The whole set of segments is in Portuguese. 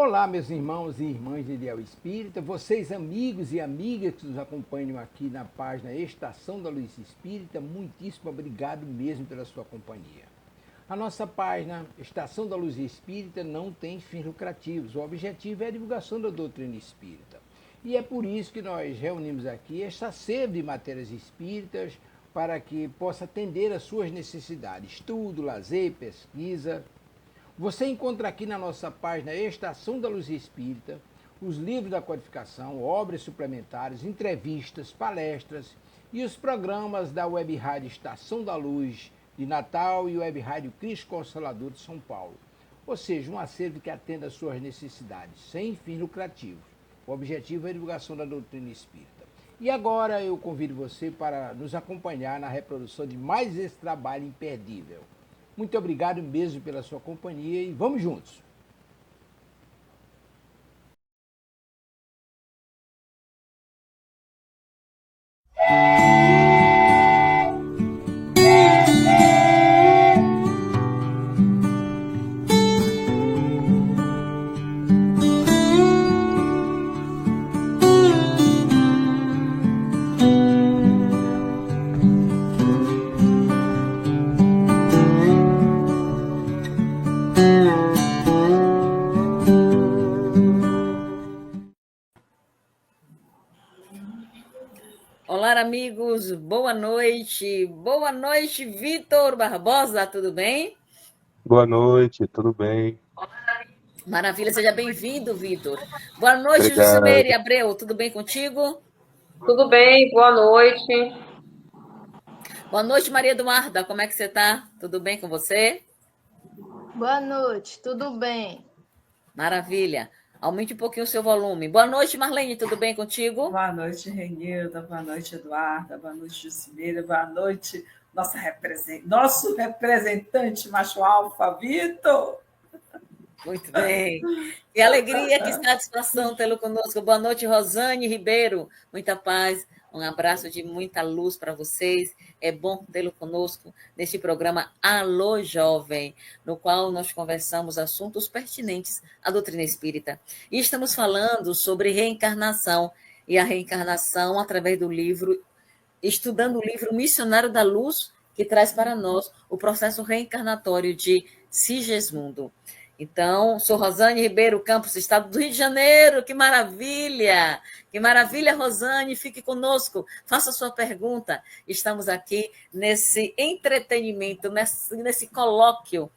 Olá, meus irmãos e irmãs de Ideal Espírita, vocês amigos e amigas que nos acompanham aqui na página Estação da Luz Espírita, muitíssimo obrigado mesmo pela sua companhia. A nossa página Estação da Luz Espírita não tem fins lucrativos, o objetivo é a divulgação da doutrina espírita. E é por isso que nós reunimos aqui esta sede de matérias espíritas para que possa atender às suas necessidades, estudo, lazer, pesquisa. Você encontra aqui na nossa página Estação da Luz Espírita os livros da codificação, obras suplementares, entrevistas, palestras e os programas da Web Rádio Estação da Luz de Natal e Web Rádio Cristo Consolador de São Paulo. Ou seja, um acervo que atenda às suas necessidades, sem fins lucrativos. O objetivo é a divulgação da doutrina espírita. E agora eu convido você para nos acompanhar na reprodução de mais esse trabalho imperdível. Muito obrigado mesmo pela sua companhia e vamos juntos! Olá, amigos, boa noite. Boa noite, Vitor Barbosa, tudo bem? Boa noite, tudo bem? Maravilha, seja bem-vindo, Vitor. Boa noite, Jucimeire Obrigado. Abreu, tudo bem contigo? Tudo bem, boa noite. Boa noite, Maria Eduarda, como é que você está? Tudo bem com você? Boa noite, tudo bem? Maravilha. Aumente um pouquinho o seu volume. Boa noite, Marlene, tudo bem contigo? Boa noite, Renilda. Boa noite, Eduarda. Boa noite, Jucimeira. Boa noite, nosso representante macho alfa, Vitor. Muito bem. Que alegria, que satisfação tê-lo conosco. Boa noite, Rosane Ribeiro. Muita paz, um abraço de muita luz para vocês. É bom tê-lo conosco neste programa Alô Jovem, no qual nós conversamos assuntos pertinentes à doutrina espírita. E estamos falando sobre reencarnação, e a reencarnação através do livro, estudando o livro Missionário da Luz, que traz para nós o processo reencarnatório de Sigismundo. Então, sou Rosane Ribeiro Campos, estado do Rio de Janeiro. Que maravilha! Que maravilha, Rosane. Fique conosco, faça sua pergunta. Estamos aqui nesse entretenimento, nesse colóquio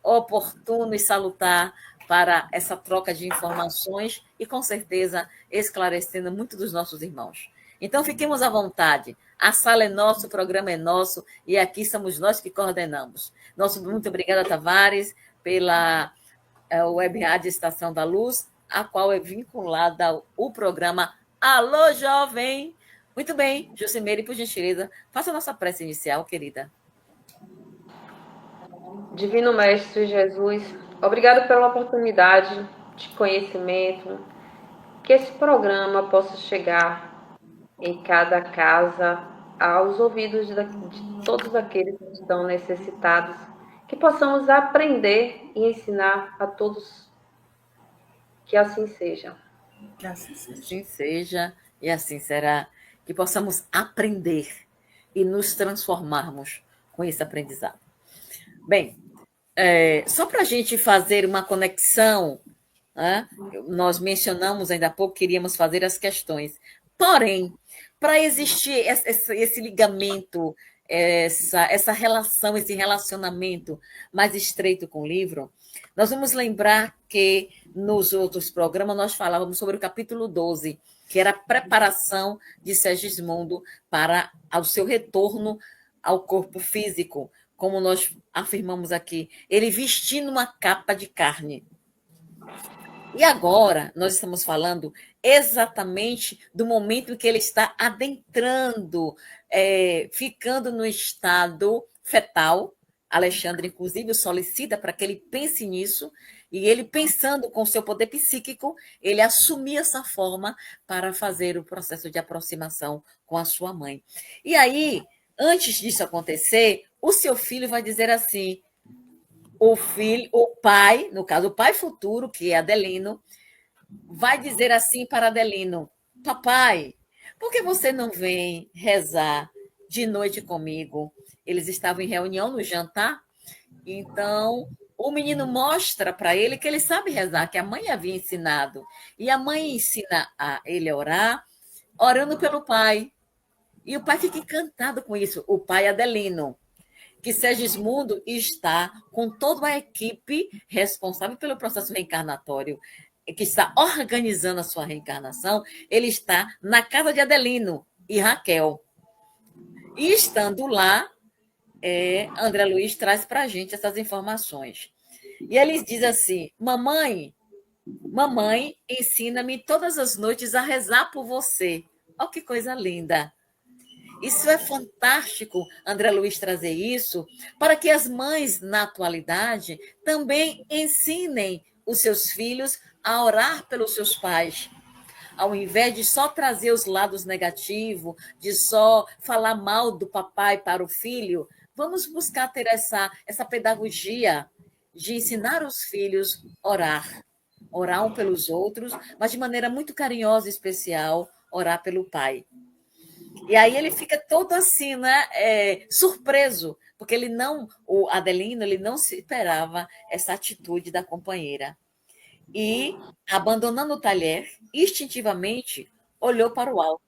oportuno e salutar para essa troca de informações e, com certeza, esclarecendo muito dos nossos irmãos. Então, fiquemos à vontade. A sala é nossa, o programa é nosso e aqui somos nós que coordenamos. Muito obrigada, Tavares, pela Web Rádio Estação da Luz, a qual é vinculada o programa Alô Jovem. Muito bem, Jucimeire, por gentileza, faça a nossa prece inicial, querida. Divino Mestre Jesus, obrigado pela oportunidade de conhecimento, que esse programa possa chegar em cada casa, aos ouvidos de todos aqueles que estão necessitados, que possamos aprender e ensinar a todos. Que assim seja. Que assim seja. Assim seja e assim será. Que possamos aprender e nos transformarmos com esse aprendizado. Bem, só para a gente fazer uma conexão, né? Nós mencionamos ainda há pouco, queríamos fazer as questões. Porém, para existir esse ligamento, essa relação, esse relacionamento mais estreito com o livro, nós vamos lembrar que nos outros programas nós falávamos sobre o capítulo 12, que era a preparação de Segismundo para o seu retorno ao corpo físico, como nós afirmamos aqui, ele vestindo uma capa de carne. E agora nós estamos falando exatamente do momento em que ele está adentrando, ficando no estado fetal. Alexandre, inclusive, o solicita para que ele pense nisso, e ele, pensando com o seu poder psíquico, ele assumir essa forma para fazer o processo de aproximação com a sua mãe. E aí, antes disso acontecer, o seu filho vai dizer assim: o pai, no caso, o pai futuro, que é Adelino, vai dizer assim para Adelino: papai, por que você não vem rezar de noite comigo? Eles estavam em reunião no jantar, então o menino mostra para ele que ele sabe rezar, que a mãe havia ensinado. E a mãe ensina a ele a orar, orando pelo pai. E o pai fica encantado com isso, o pai Adelino, que Segismundo está com toda a equipe responsável pelo processo reencarnatório, que está organizando a sua reencarnação, ele está na casa de Adelino e Raquel. E estando lá, André Luiz traz para a gente essas informações. E ele diz assim: mamãe, ensina-me todas as noites a rezar por você. Olha que coisa linda. Isso é fantástico, André Luiz trazer isso, para que as mães, na atualidade, também ensinem os seus filhos a orar pelos seus pais. Ao invés de só trazer os lados negativos, de só falar mal do papai para o filho, vamos buscar ter essa pedagogia de ensinar os filhos a orar um pelos outros, mas de maneira muito carinhosa e especial, orar pelo pai. E aí ele fica todo assim, né, surpreso, porque o Adelino, ele não se esperava essa atitude da companheira. E, abandonando o talher, instintivamente olhou para o alto,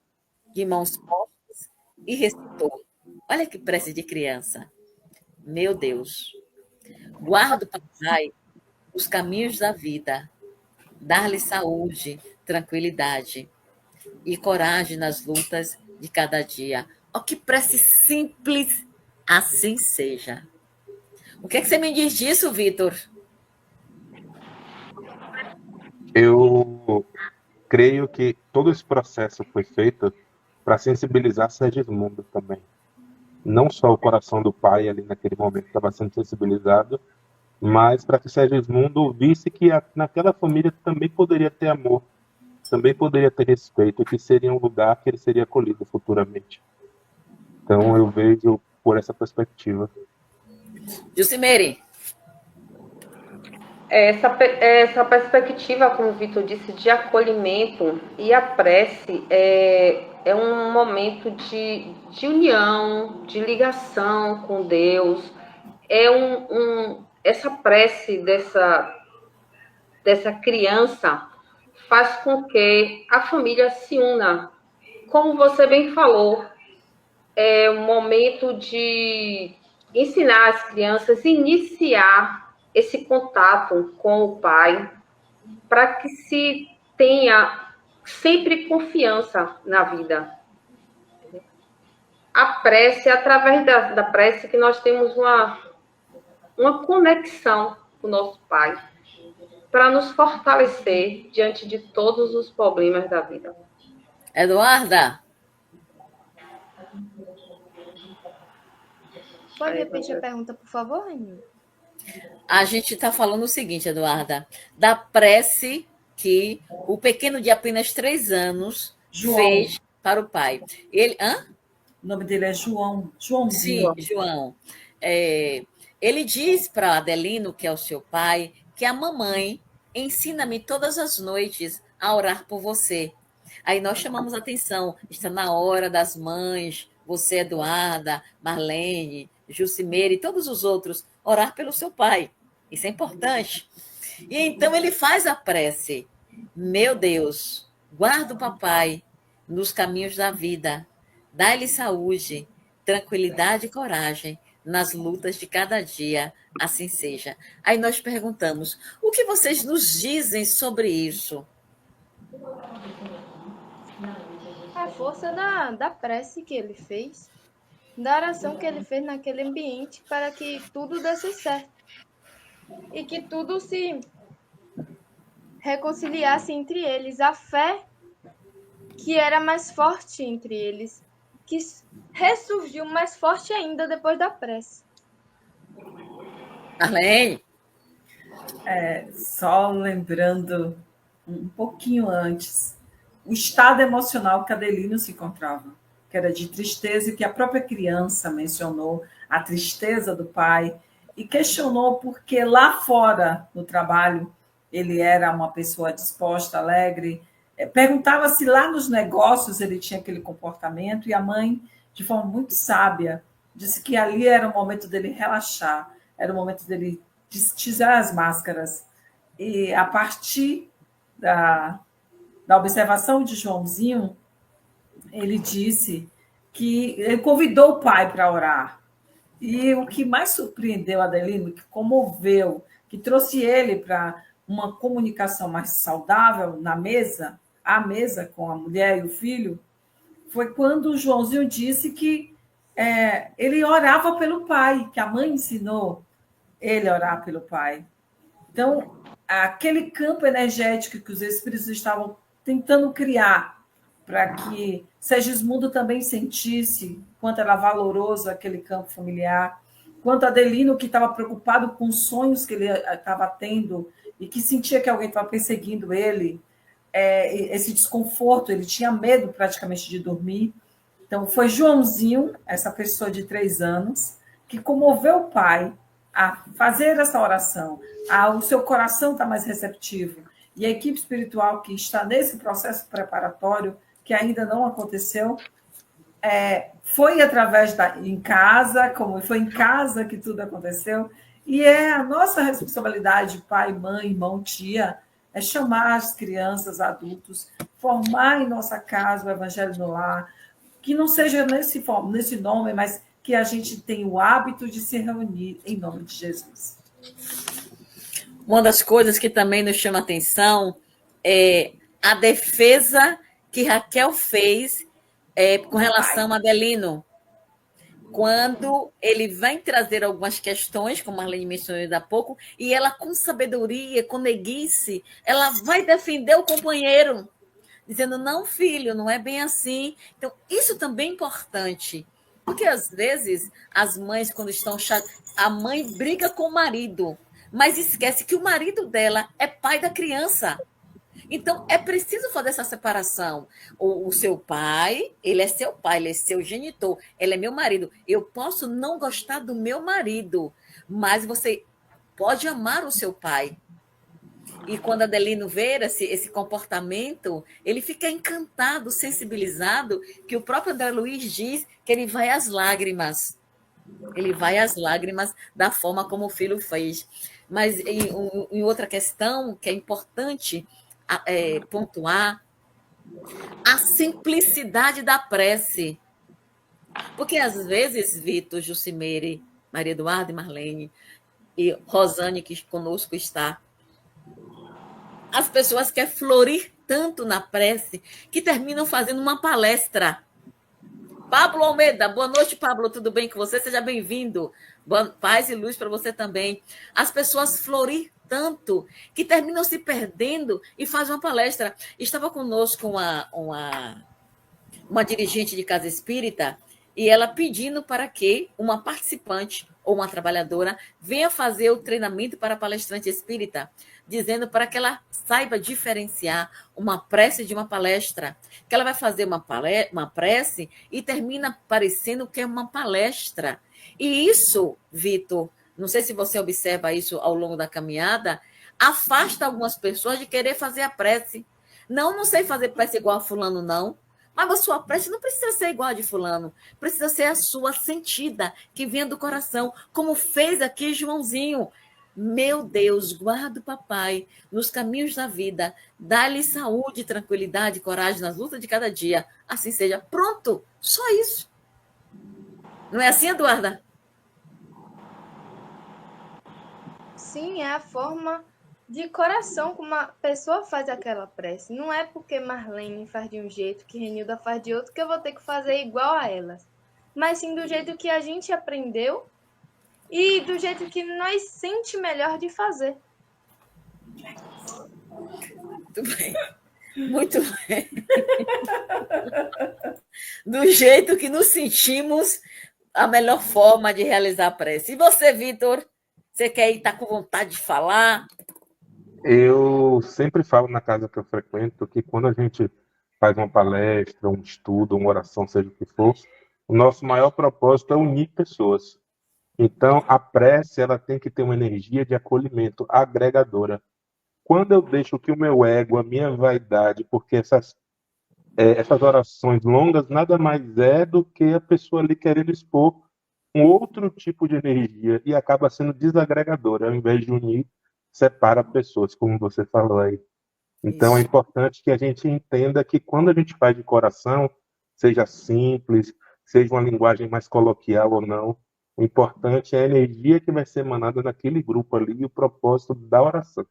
de mãos postas, e recitou. Olha que prece de criança. Meu Deus, guarda o papai os caminhos da vida, dar-lhe saúde, tranquilidade e coragem nas lutas de cada dia. Oh, que prece simples, assim seja. O que é que você me diz disso, Vitor? Eu creio que todo esse processo foi feito para sensibilizar Segismundo também. Não só o coração do pai ali naquele momento estava sendo sensibilizado, mas para que Segismundo visse que naquela família também poderia ter amor, também poderia ter respeito, que seria um lugar que ele seria acolhido futuramente. Então eu vejo por essa perspectiva. Jucimere. Essa perspectiva, como o Vitor disse, de acolhimento e a prece é um momento de união, de ligação com Deus. Essa prece dessa criança faz com que a família se una. Como você bem falou, é um momento de ensinar as crianças, iniciar esse contato com o pai, para que se tenha sempre confiança na vida. A prece, através da prece, que nós temos uma conexão com o nosso pai, para nos fortalecer diante de todos os problemas da vida. Eduarda? Pode repetir a pergunta, por favor, Rainha? A gente está falando o seguinte, Eduarda, da prece que o pequeno de apenas 3 anos fez para o pai. O nome dele é João. Sim, João. Ele diz para Adelino, que é o seu pai, que a mamãe ensina-me todas as noites a orar por você. Aí nós chamamos a atenção, está na hora das mães, você, Eduarda, Marlene, Jucimeire e todos os outros, orar pelo seu pai. Isso é importante. E então ele faz a prece. Meu Deus, guarda o papai nos caminhos da vida. Dá-lhe saúde, tranquilidade e coragem nas lutas de cada dia, assim seja. Aí nós perguntamos, o que vocês nos dizem sobre isso? A força da prece que ele fez, da oração que ele fez naquele ambiente para que tudo desse certo. E que tudo se reconciliasse entre eles. A fé que era mais forte entre eles, que ressurgiu mais forte ainda depois da prece. Arlene? Só lembrando um pouquinho antes, o estado emocional que Adelino se encontrava, que era de tristeza, e que a própria criança mencionou a tristeza do pai, e questionou porque lá fora, no trabalho, ele era uma pessoa disposta, alegre. Perguntava se lá nos negócios ele tinha aquele comportamento, e a mãe, de forma muito sábia, disse que ali era o momento dele relaxar, era o momento dele tirar as máscaras. E a partir da observação de Joãozinho, ele disse que ele convidou o pai para orar. E o que mais surpreendeu Adelino, que comoveu, que trouxe ele para uma comunicação mais saudável na mesa, à mesa com a mulher e o filho, foi quando o Joãozinho disse que ele orava pelo pai, que a mãe ensinou ele a orar pelo pai. Então, aquele campo energético que os espíritos estavam tentando criar para que Segismundo também sentisse quanto era valoroso aquele campo familiar, quanto Adelino, que estava preocupado com os sonhos que ele estava tendo e que sentia que alguém estava perseguindo ele, esse desconforto, ele tinha medo praticamente de dormir. Então, foi Joãozinho, essa pessoa de 3 anos, que comoveu o pai a fazer essa oração, o seu coração está mais receptivo. E a equipe espiritual que está nesse processo preparatório, que ainda não aconteceu, foi em casa, como foi em casa que tudo aconteceu, e é a nossa responsabilidade, pai, mãe, irmão, tia, é chamar as crianças, adultos, formar em nossa casa o Evangelho no Lar, que não seja nesse nome, mas que a gente tenha o hábito de se reunir em nome de Jesus. Uma das coisas que também nos chama atenção é a defesa que Raquel fez com relação a Adelino. Quando ele vai trazer algumas questões, como a Marlene mencionou ainda há pouco, e ela, com sabedoria, com neguice, ela vai defender o companheiro, dizendo, não, filho, não é bem assim. Então, isso também é importante, porque, às vezes, as mães, quando estão chateadas, a mãe briga com o marido, mas esquece que o marido dela é pai da criança. Então, é preciso fazer essa separação. O seu pai, ele é seu pai, ele é seu genitor, ele é meu marido. Eu posso não gostar do meu marido, mas você pode amar o seu pai. E quando Adelino vê esse comportamento, ele fica encantado, sensibilizado, que o próprio André Luiz diz que ele vai às lágrimas. Ele vai às lágrimas da forma como o filho fez. Mas em outra questão que é importante pontuar, a simplicidade da prece. Porque, às vezes, Vitor, Jucimeire, Maria Eduarda e Marlene, e Rosane, que conosco está, as pessoas querem florir tanto na prece que terminam fazendo uma palestra. Pablo Almeida, boa noite, Pablo, tudo bem com você? Seja bem-vindo. Paz e luz para você também. As pessoas florir tanto que terminam se perdendo e fazem uma palestra. Estava conosco uma dirigente de casa espírita e ela pedindo para que uma participante ou uma trabalhadora venha fazer o treinamento para palestrante espírita, dizendo para que ela saiba diferenciar uma prece de uma palestra, que ela vai fazer uma prece e termina parecendo que é uma palestra. E isso, Vitor, não sei se você observa isso ao longo da caminhada, afasta algumas pessoas de querer fazer a prece. Não sei fazer prece igual a fulano, não. Mas a sua prece não precisa ser igual a de fulano. Precisa ser a sua sentida, que vem do coração, como fez aqui Joãozinho. Meu Deus, guarda o papai nos caminhos da vida. Dá-lhe saúde, tranquilidade, coragem nas lutas de cada dia. Assim seja. Pronto, só isso. Não é assim, Eduarda? Sim, é a forma de coração como a pessoa faz aquela prece. Não é porque Marlene faz de um jeito, que Renilda faz de outro, que eu vou ter que fazer igual a elas. Mas sim do jeito que a gente aprendeu e do jeito que nós sente melhor de fazer. Muito bem. Muito bem. Do jeito que nos sentimos, a melhor forma de realizar a prece. E você, Vitor? Você quer estar com vontade de falar? Eu sempre falo na casa que eu frequento que quando a gente faz uma palestra, um estudo, uma oração, seja o que for, o nosso maior propósito é unir pessoas. Então, a prece ela tem que ter uma energia de acolhimento agregadora. Quando eu deixo que o meu ego, a minha vaidade, porque essas orações longas nada mais é do que a pessoa ali querendo expor um outro tipo de energia e acaba sendo desagregadora, ao invés de unir, separa pessoas, como você falou aí. Então é Isso. importante que a gente entenda que quando a gente faz de coração, seja simples, seja uma linguagem mais coloquial ou não, o importante é a energia que vai ser emanada naquele grupo ali e o propósito da oração.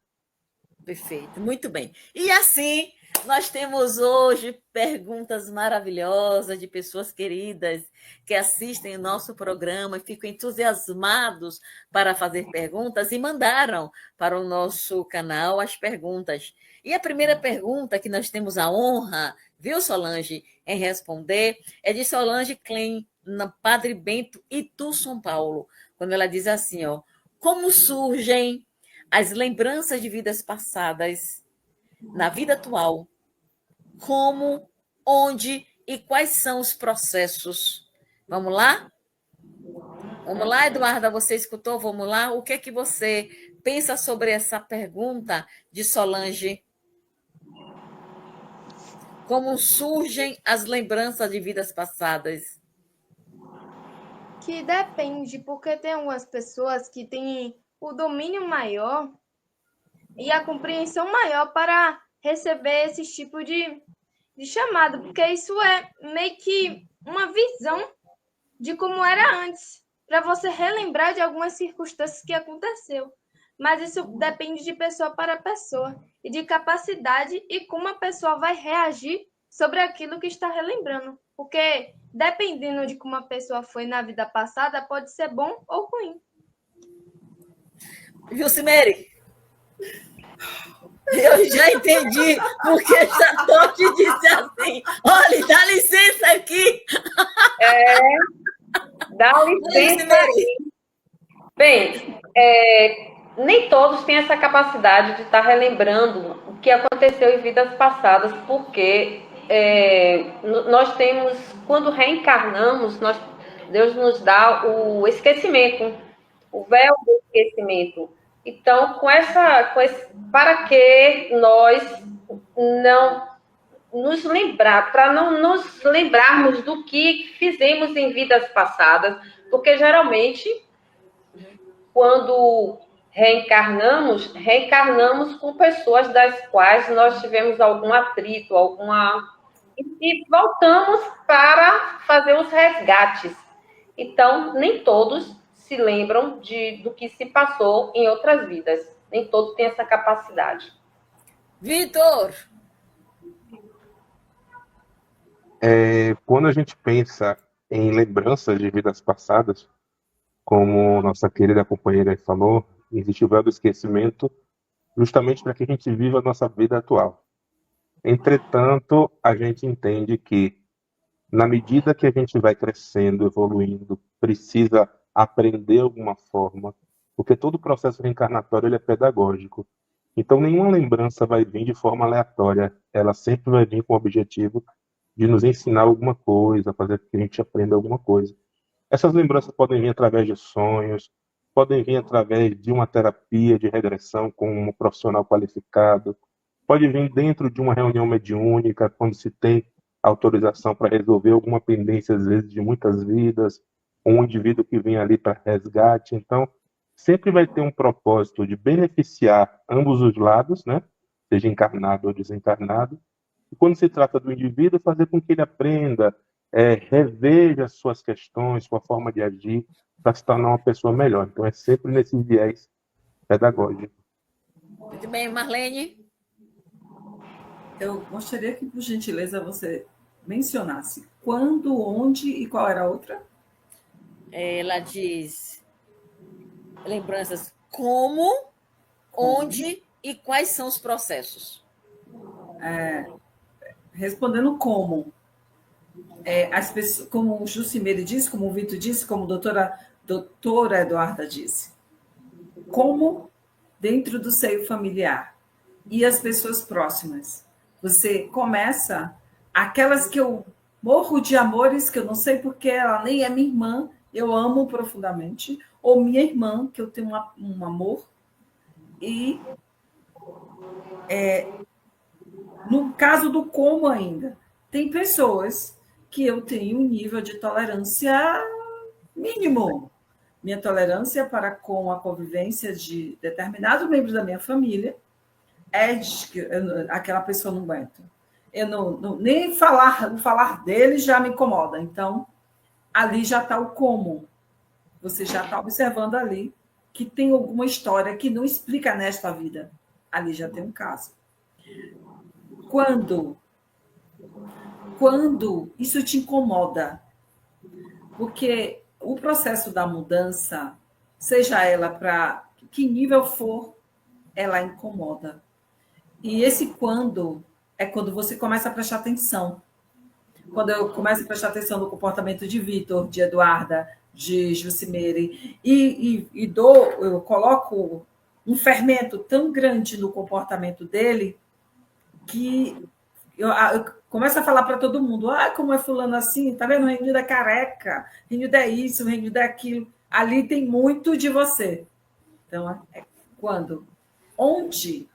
Perfeito, muito bem. E assim, nós temos hoje perguntas maravilhosas de pessoas queridas que assistem o nosso programa e ficam entusiasmados para fazer perguntas e mandaram para o nosso canal as perguntas. E a primeira pergunta que nós temos a honra, viu, Solange, em responder, é de Solange Klein, na Padre Bento, Itu, São Paulo, quando ela diz assim, ó, como surgem as lembranças de vidas passadas na vida atual, como, onde e quais são os processos. Vamos lá? Vamos lá, Eduarda, você escutou? Vamos lá? O que é que você pensa sobre essa pergunta de Solange? Como surgem as lembranças de vidas passadas? Que depende, porque tem algumas pessoas que têm o domínio maior e a compreensão maior para receber esse tipo de chamado, porque isso é meio que uma visão de como era antes, para você relembrar de algumas circunstâncias que aconteceu. Mas isso depende de pessoa para pessoa e de capacidade e como a pessoa vai reagir sobre aquilo que está relembrando. Porque dependendo de como a pessoa foi na vida passada, pode ser bom ou ruim. Vilcimere, eu já entendi porque essa Totti disse assim, olha, dá licença aqui. Dá licença. Bem, nem todos têm essa capacidade de estar relembrando o que aconteceu em vidas passadas, porque nós temos, quando reencarnamos, Deus nos dá o esquecimento, o véu do esquecimento. Então, para que nós não nos lembrar, para não nos lembrarmos do que fizemos em vidas passadas, porque geralmente quando reencarnamos com pessoas das quais nós tivemos algum atrito, e voltamos para fazer os resgates. Então, nem todos se lembram do que se passou em outras vidas. Nem todos têm essa capacidade. Vitor! Quando a gente pensa em lembranças de vidas passadas, como nossa querida companheira aí falou, existe o véu do esquecimento justamente para que a gente viva a nossa vida atual. Entretanto, a gente entende que, na medida que a gente vai crescendo, evoluindo, precisa aprender alguma forma, porque todo processo reencarnatório ele é pedagógico. Então, nenhuma lembrança vai vir de forma aleatória, ela sempre vai vir com o objetivo de nos ensinar alguma coisa, fazer com que a gente aprenda alguma coisa. Essas lembranças podem vir através de sonhos, podem vir através de uma terapia de regressão com um profissional qualificado, pode vir dentro de uma reunião mediúnica, quando se tem autorização para resolver alguma pendência, às vezes, de muitas vidas, um indivíduo que vem ali para resgate. Então, sempre vai ter um propósito de beneficiar ambos os lados, né? Seja encarnado ou desencarnado. E quando se trata do indivíduo, fazer com que ele aprenda, reveja suas questões, sua forma de agir, para se tornar uma pessoa melhor. Então, é sempre nesse viés pedagógico. Muito bem, Marlene. Eu gostaria que, por gentileza, você mencionasse quando, onde e qual era a outra. Ela diz lembranças como, onde e quais são os processos. Respondendo como. As pessoas, como o Jucimere disse, como o Vitor disse, como a doutora Eduarda disse. Como dentro do seio familiar. E as pessoas próximas. Você começa, aquelas que eu morro de amores, que eu não sei porque ela nem é minha irmã, eu amo profundamente, ou minha irmã, que eu tenho um amor. E no caso do como ainda, tem pessoas que eu tenho um nível de tolerância mínimo. Minha tolerância para com a convivência de determinados membros da minha família é de que aquela pessoa não aguento. Eu nem falar dele já me incomoda. Então, ali já está o como. Você já está observando ali que tem alguma história que não explica nesta vida. Ali já tem um caso. Quando isso te incomoda, porque o processo da mudança, seja ela para que nível for, ela incomoda. E esse quando é quando você começa a prestar atenção. Quando eu começo a prestar atenção no comportamento de Vitor, de Eduarda, de Jucimere, eu coloco um fermento tão grande no comportamento dele que eu começo a falar para todo mundo, como é fulano assim, tá vendo? O Renildo é careca, o Renildo é isso, o Renildo é aquilo. Ali tem muito de você. Então, é onde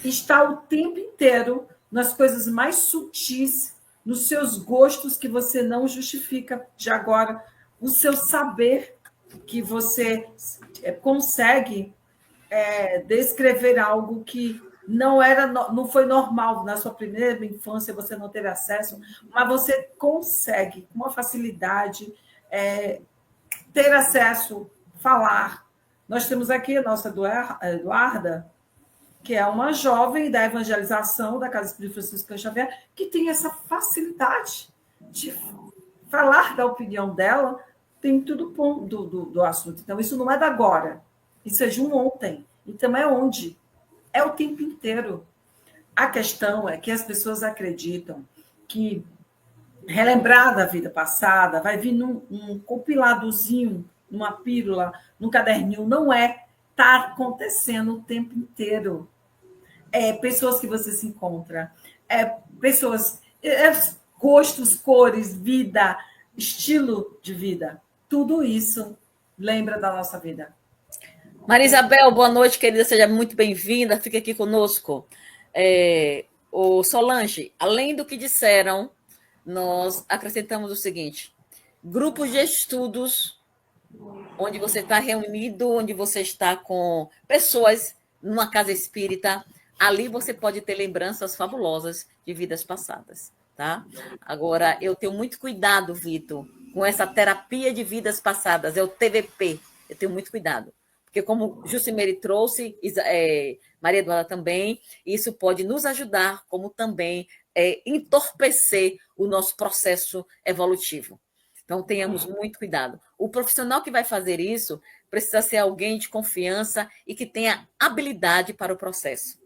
está o tempo inteiro nas coisas mais sutis, nos seus gostos que você não justifica de agora, o seu saber que você consegue descrever algo que não foi normal na sua primeira infância, você não teve acesso, mas você consegue, com uma facilidade, ter acesso, falar. Nós temos aqui a nossa Eduarda, que é uma jovem da evangelização da Casa Espírita Franciscana Xavier, que tem essa facilidade de falar da opinião dela, tem tudo do assunto. Então, isso não é da agora, isso é de um ontem. Então, é onde? É o tempo inteiro. A questão é que as pessoas acreditam que relembrar da vida passada vai vir num compiladozinho, numa pílula, num caderninho. Não é. Está acontecendo o tempo inteiro. Pessoas que você se encontra, pessoas, gostos, cores, vida, estilo de vida. Tudo isso lembra da nossa vida. Maria Isabel, boa noite, querida, seja muito bem-vinda, fique aqui conosco. O Solange, além do que disseram, nós acrescentamos o seguinte: grupos de estudos, onde você está reunido, onde você está com pessoas numa casa espírita, ali você pode ter lembranças fabulosas de vidas passadas, tá? Agora, eu tenho muito cuidado, Vitor, com essa terapia de vidas passadas, é o TVP, eu tenho muito cuidado. Porque como Jucimere trouxe, Maria Eduarda também, isso pode nos ajudar, como também entorpecer o nosso processo evolutivo. Então, tenhamos muito cuidado. O profissional que vai fazer isso precisa ser alguém de confiança e que tenha habilidade para o processo.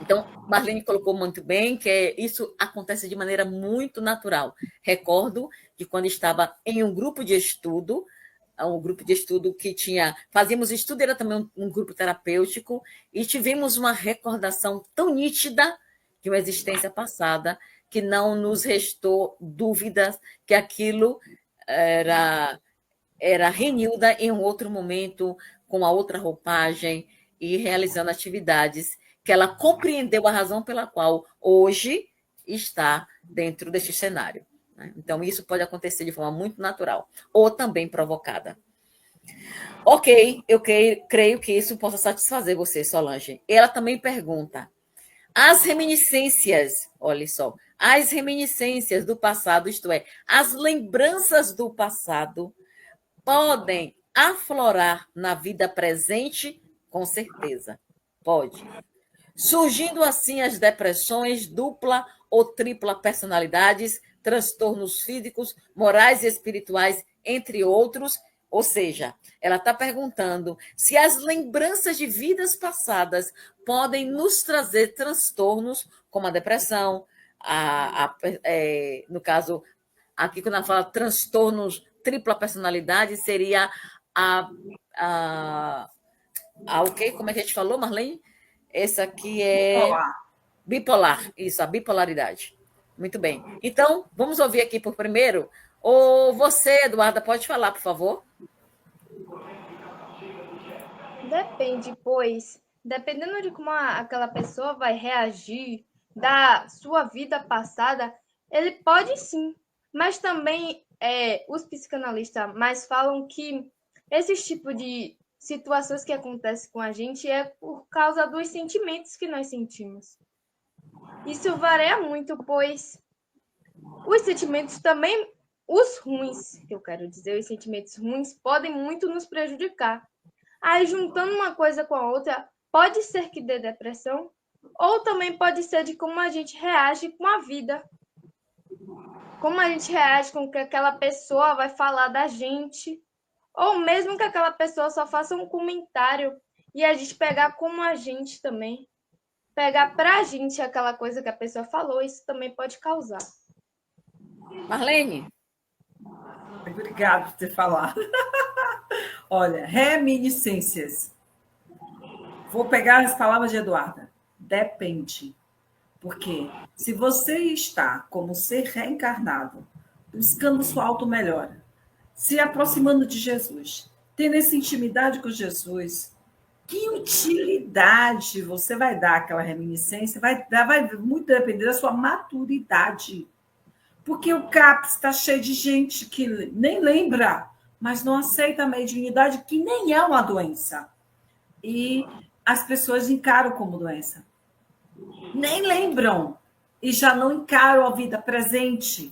Então, Marlene colocou muito bem que isso acontece de maneira muito natural. Recordo que quando estava em um grupo de estudo que fazíamos estudo, era também um grupo terapêutico, e tivemos uma recordação tão nítida de uma existência passada que não nos restou dúvidas que aquilo era Renilda em um outro momento, com a outra roupagem e realizando atividades que ela compreendeu a razão pela qual hoje está dentro deste cenário. Então, isso pode acontecer de forma muito natural, ou também provocada. Ok, eu creio que isso possa satisfazer você, Solange. Ela também pergunta: as reminiscências, olha só, as reminiscências do passado, isto é, as lembranças do passado, podem aflorar na vida presente? Com certeza, pode. Surgindo assim as depressões, dupla ou tripla personalidades, transtornos físicos, morais e espirituais, entre outros. Ou seja, ela está perguntando se as lembranças de vidas passadas podem nos trazer transtornos, como a depressão, no caso, aqui quando ela fala transtornos, tripla personalidade, seria o quê? Como é que a gente falou, Marlene? Essa aqui é bipolar, isso, a bipolaridade. Muito bem. Então, vamos ouvir aqui por primeiro Ou você, Eduarda, pode falar, por favor? Depende, pois, dependendo de como aquela pessoa vai reagir da sua vida passada, ele pode sim. Mas também os psicanalistas mais falam que esse tipo de situações que acontecem com a gente é por causa dos sentimentos que nós sentimos. Isso varia muito, pois os sentimentos também, os ruins, que eu quero dizer, os sentimentos ruins podem muito nos prejudicar. Aí, juntando uma coisa com a outra, pode ser que dê depressão, ou também pode ser de como a gente reage com a vida. Como a gente reage com o que aquela pessoa vai falar da gente, ou mesmo que aquela pessoa só faça um comentário e a gente pegar como a gente também. Pegar pra gente aquela coisa que a pessoa falou, isso também pode causar. Marlene? Obrigada por ter falado. Olha, reminiscências. Vou pegar as palavras de Eduarda. Depende. Porque se você está como ser reencarnado, buscando sua auto-melhora, se aproximando de Jesus, tendo essa intimidade com Jesus, que utilidade você vai dar àquela reminiscência? Vai muito depender da sua maturidade. Porque o CAPS está cheio de gente que nem lembra, mas não aceita a mediunidade, que nem é uma doença. E as pessoas encaram como doença. Nem lembram e já não encaram a vida presente.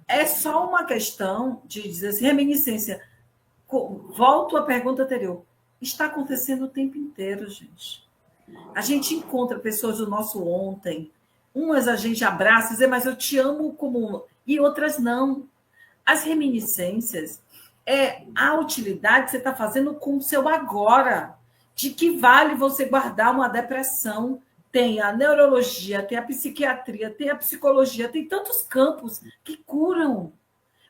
É só uma questão de dizer assim, reminiscência. Volto à pergunta anterior. Está acontecendo o tempo inteiro, gente. A gente encontra pessoas do nosso ontem. Umas a gente abraça e diz, mas eu te amo como... E outras não. As reminiscências é a utilidade que você está fazendo com o seu agora. De que vale você guardar uma depressão? Tem a neurologia, tem a psiquiatria, tem a psicologia, tem tantos campos que curam.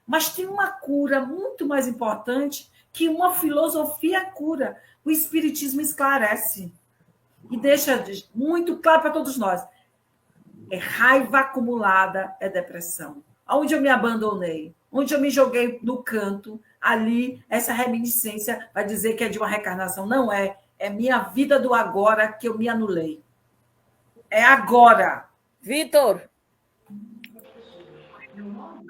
Mas tem uma cura muito mais importante que uma filosofia cura. O espiritismo esclarece e deixa muito claro para todos nós. É raiva acumulada, é depressão. Onde eu me abandonei, onde eu me joguei no canto, ali, essa reminiscência vai dizer que é de uma reencarnação. Não é. É minha vida do agora que eu me anulei. É agora. Vitor?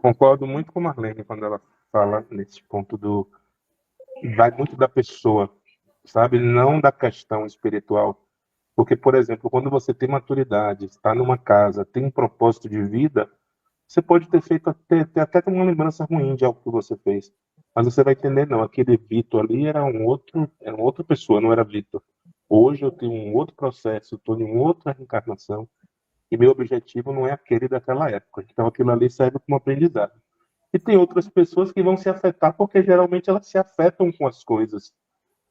Concordo muito com a Marlene quando ela fala nesse ponto do... Vai muito da pessoa, sabe? Não da questão espiritual. Porque, por exemplo, quando você tem maturidade, está numa casa, tem um propósito de vida, você pode ter feito ter até uma lembrança ruim de algo que você fez. Mas você vai entender, não, aquele Vitor ali era uma outra pessoa, não era Vitor. Hoje eu tenho um outro processo, estou em outra reencarnação, e meu objetivo não é aquele daquela época. Então aquilo ali serve como aprendizado. E tem outras pessoas que vão se afetar, porque geralmente elas se afetam com as coisas.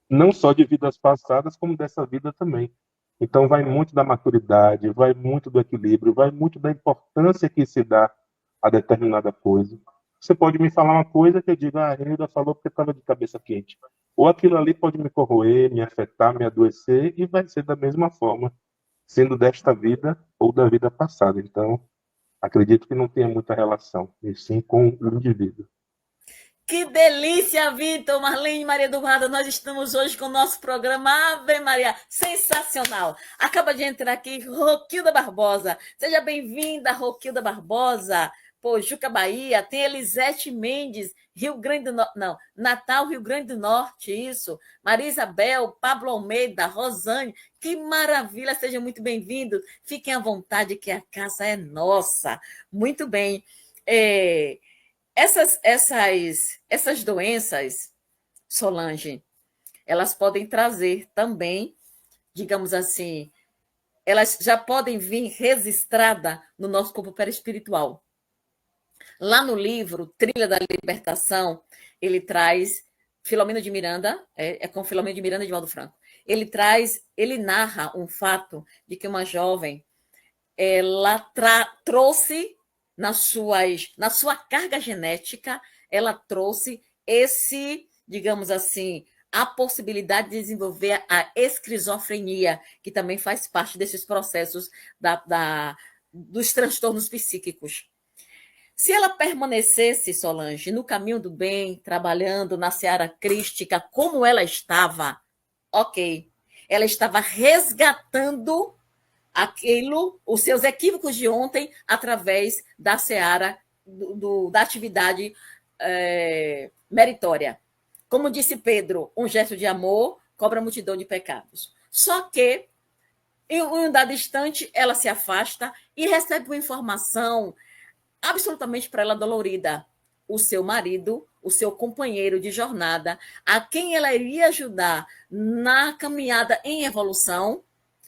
Não só de vidas passadas, como dessa vida também. Então vai muito da maturidade, vai muito do equilíbrio, vai muito da importância que se dá a determinada coisa. Você pode me falar uma coisa que eu digo, a Hilda falou porque estava de cabeça quente. Ou aquilo ali pode me corroer, me afetar, me adoecer, e vai ser da mesma forma, sendo desta vida ou da vida passada. Então, acredito que não tenha muita relação, e sim com o indivíduo. Que delícia, Vitor, Marlene, Maria Eduarda. Nós estamos hoje com o nosso programa Ave Maria. Sensacional. Acaba de entrar aqui Roquilda Barbosa. Seja bem-vinda, Roquilda Barbosa. Pojuca, Bahia. Tem Elisete Mendes, Rio Grande do Norte. Não, Natal, Rio Grande do Norte, isso. Maria Isabel, Pablo Almeida, Rosane. Que maravilha, sejam muito bem-vindos. Fiquem à vontade que a casa é nossa. Muito bem. Essas doenças, Solange, elas podem trazer também, digamos assim, elas já podem vir registradas no nosso corpo perispiritual. Lá no livro Trilha da Libertação, ele traz Filomeno de Miranda, com Filomeno de Miranda e Divaldo Franco. Ele narra um fato de que uma jovem ela trouxe na sua carga genética, ela trouxe digamos assim, a possibilidade de desenvolver a esquizofrenia, que também faz parte desses processos dos transtornos psíquicos. Se ela permanecesse, Solange, no caminho do bem, trabalhando na seara crística como ela estava, ok. Ela estava resgatando os seus equívocos de ontem através da seara da atividade meritória. Como disse Pedro, um gesto de amor cobra a multidão de pecados. Só que, em um dado instante, ela se afasta e recebe uma informação absolutamente para ela dolorida. O seu marido, o seu companheiro de jornada, a quem ela iria ajudar na caminhada em evolução,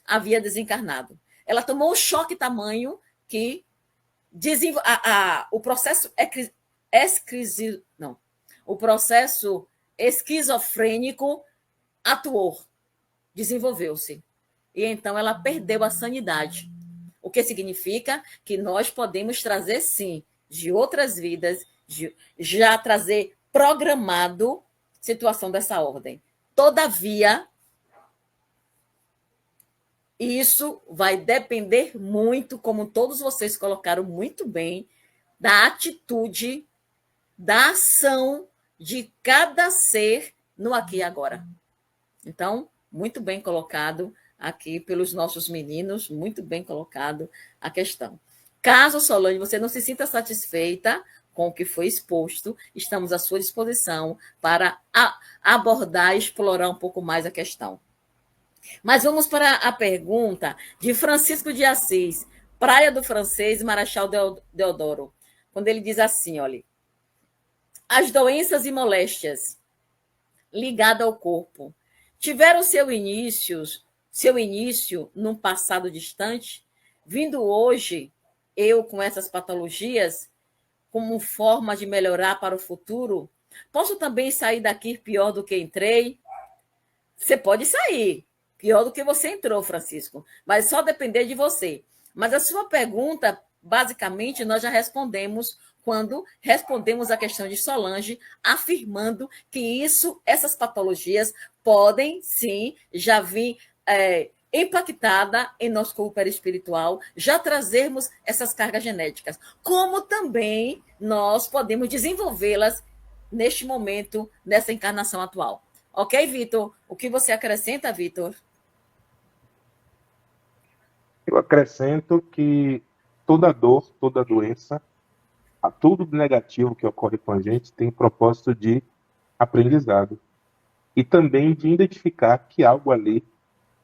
havia desencarnado. Ela tomou um choque tamanho que o processo o processo esquizofrênico atuou, desenvolveu-se. E então ela perdeu a sanidade. O que significa que nós podemos trazer, sim, de outras vidas, já trazer programado situação dessa ordem. Todavia, isso vai depender muito, como todos vocês colocaram muito bem, da atitude, da ação de cada ser no aqui e agora. Então, muito bem colocado aqui pelos nossos meninos, muito bem colocado a questão. Caso, Solange, você não se sinta satisfeita com o que foi exposto, estamos à sua disposição para abordar e explorar um pouco mais a questão. Mas vamos para a pergunta de Francisco de Assis, Praia do Francês, Marechal Deodoro, quando ele diz assim, olha, as doenças e moléstias ligadas ao corpo tiveram seu início num passado distante, vindo hoje, eu com essas patologias, como forma de melhorar para o futuro, posso também sair daqui pior do que entrei? Você pode sair pior do que você entrou, Francisco, mas só depender de você. Mas a sua pergunta, basicamente, nós já respondemos quando respondemos a questão de Solange, afirmando que essas patologias podem, sim, já vir impactada em nosso corpo perispiritual, já trazermos essas cargas genéticas, como também nós podemos desenvolvê-las neste momento, nessa encarnação atual. Ok, Vitor? O que você acrescenta, Vitor? Eu acrescento que toda dor, toda doença, tudo negativo que ocorre com a gente tem propósito de aprendizado e também de identificar que algo ali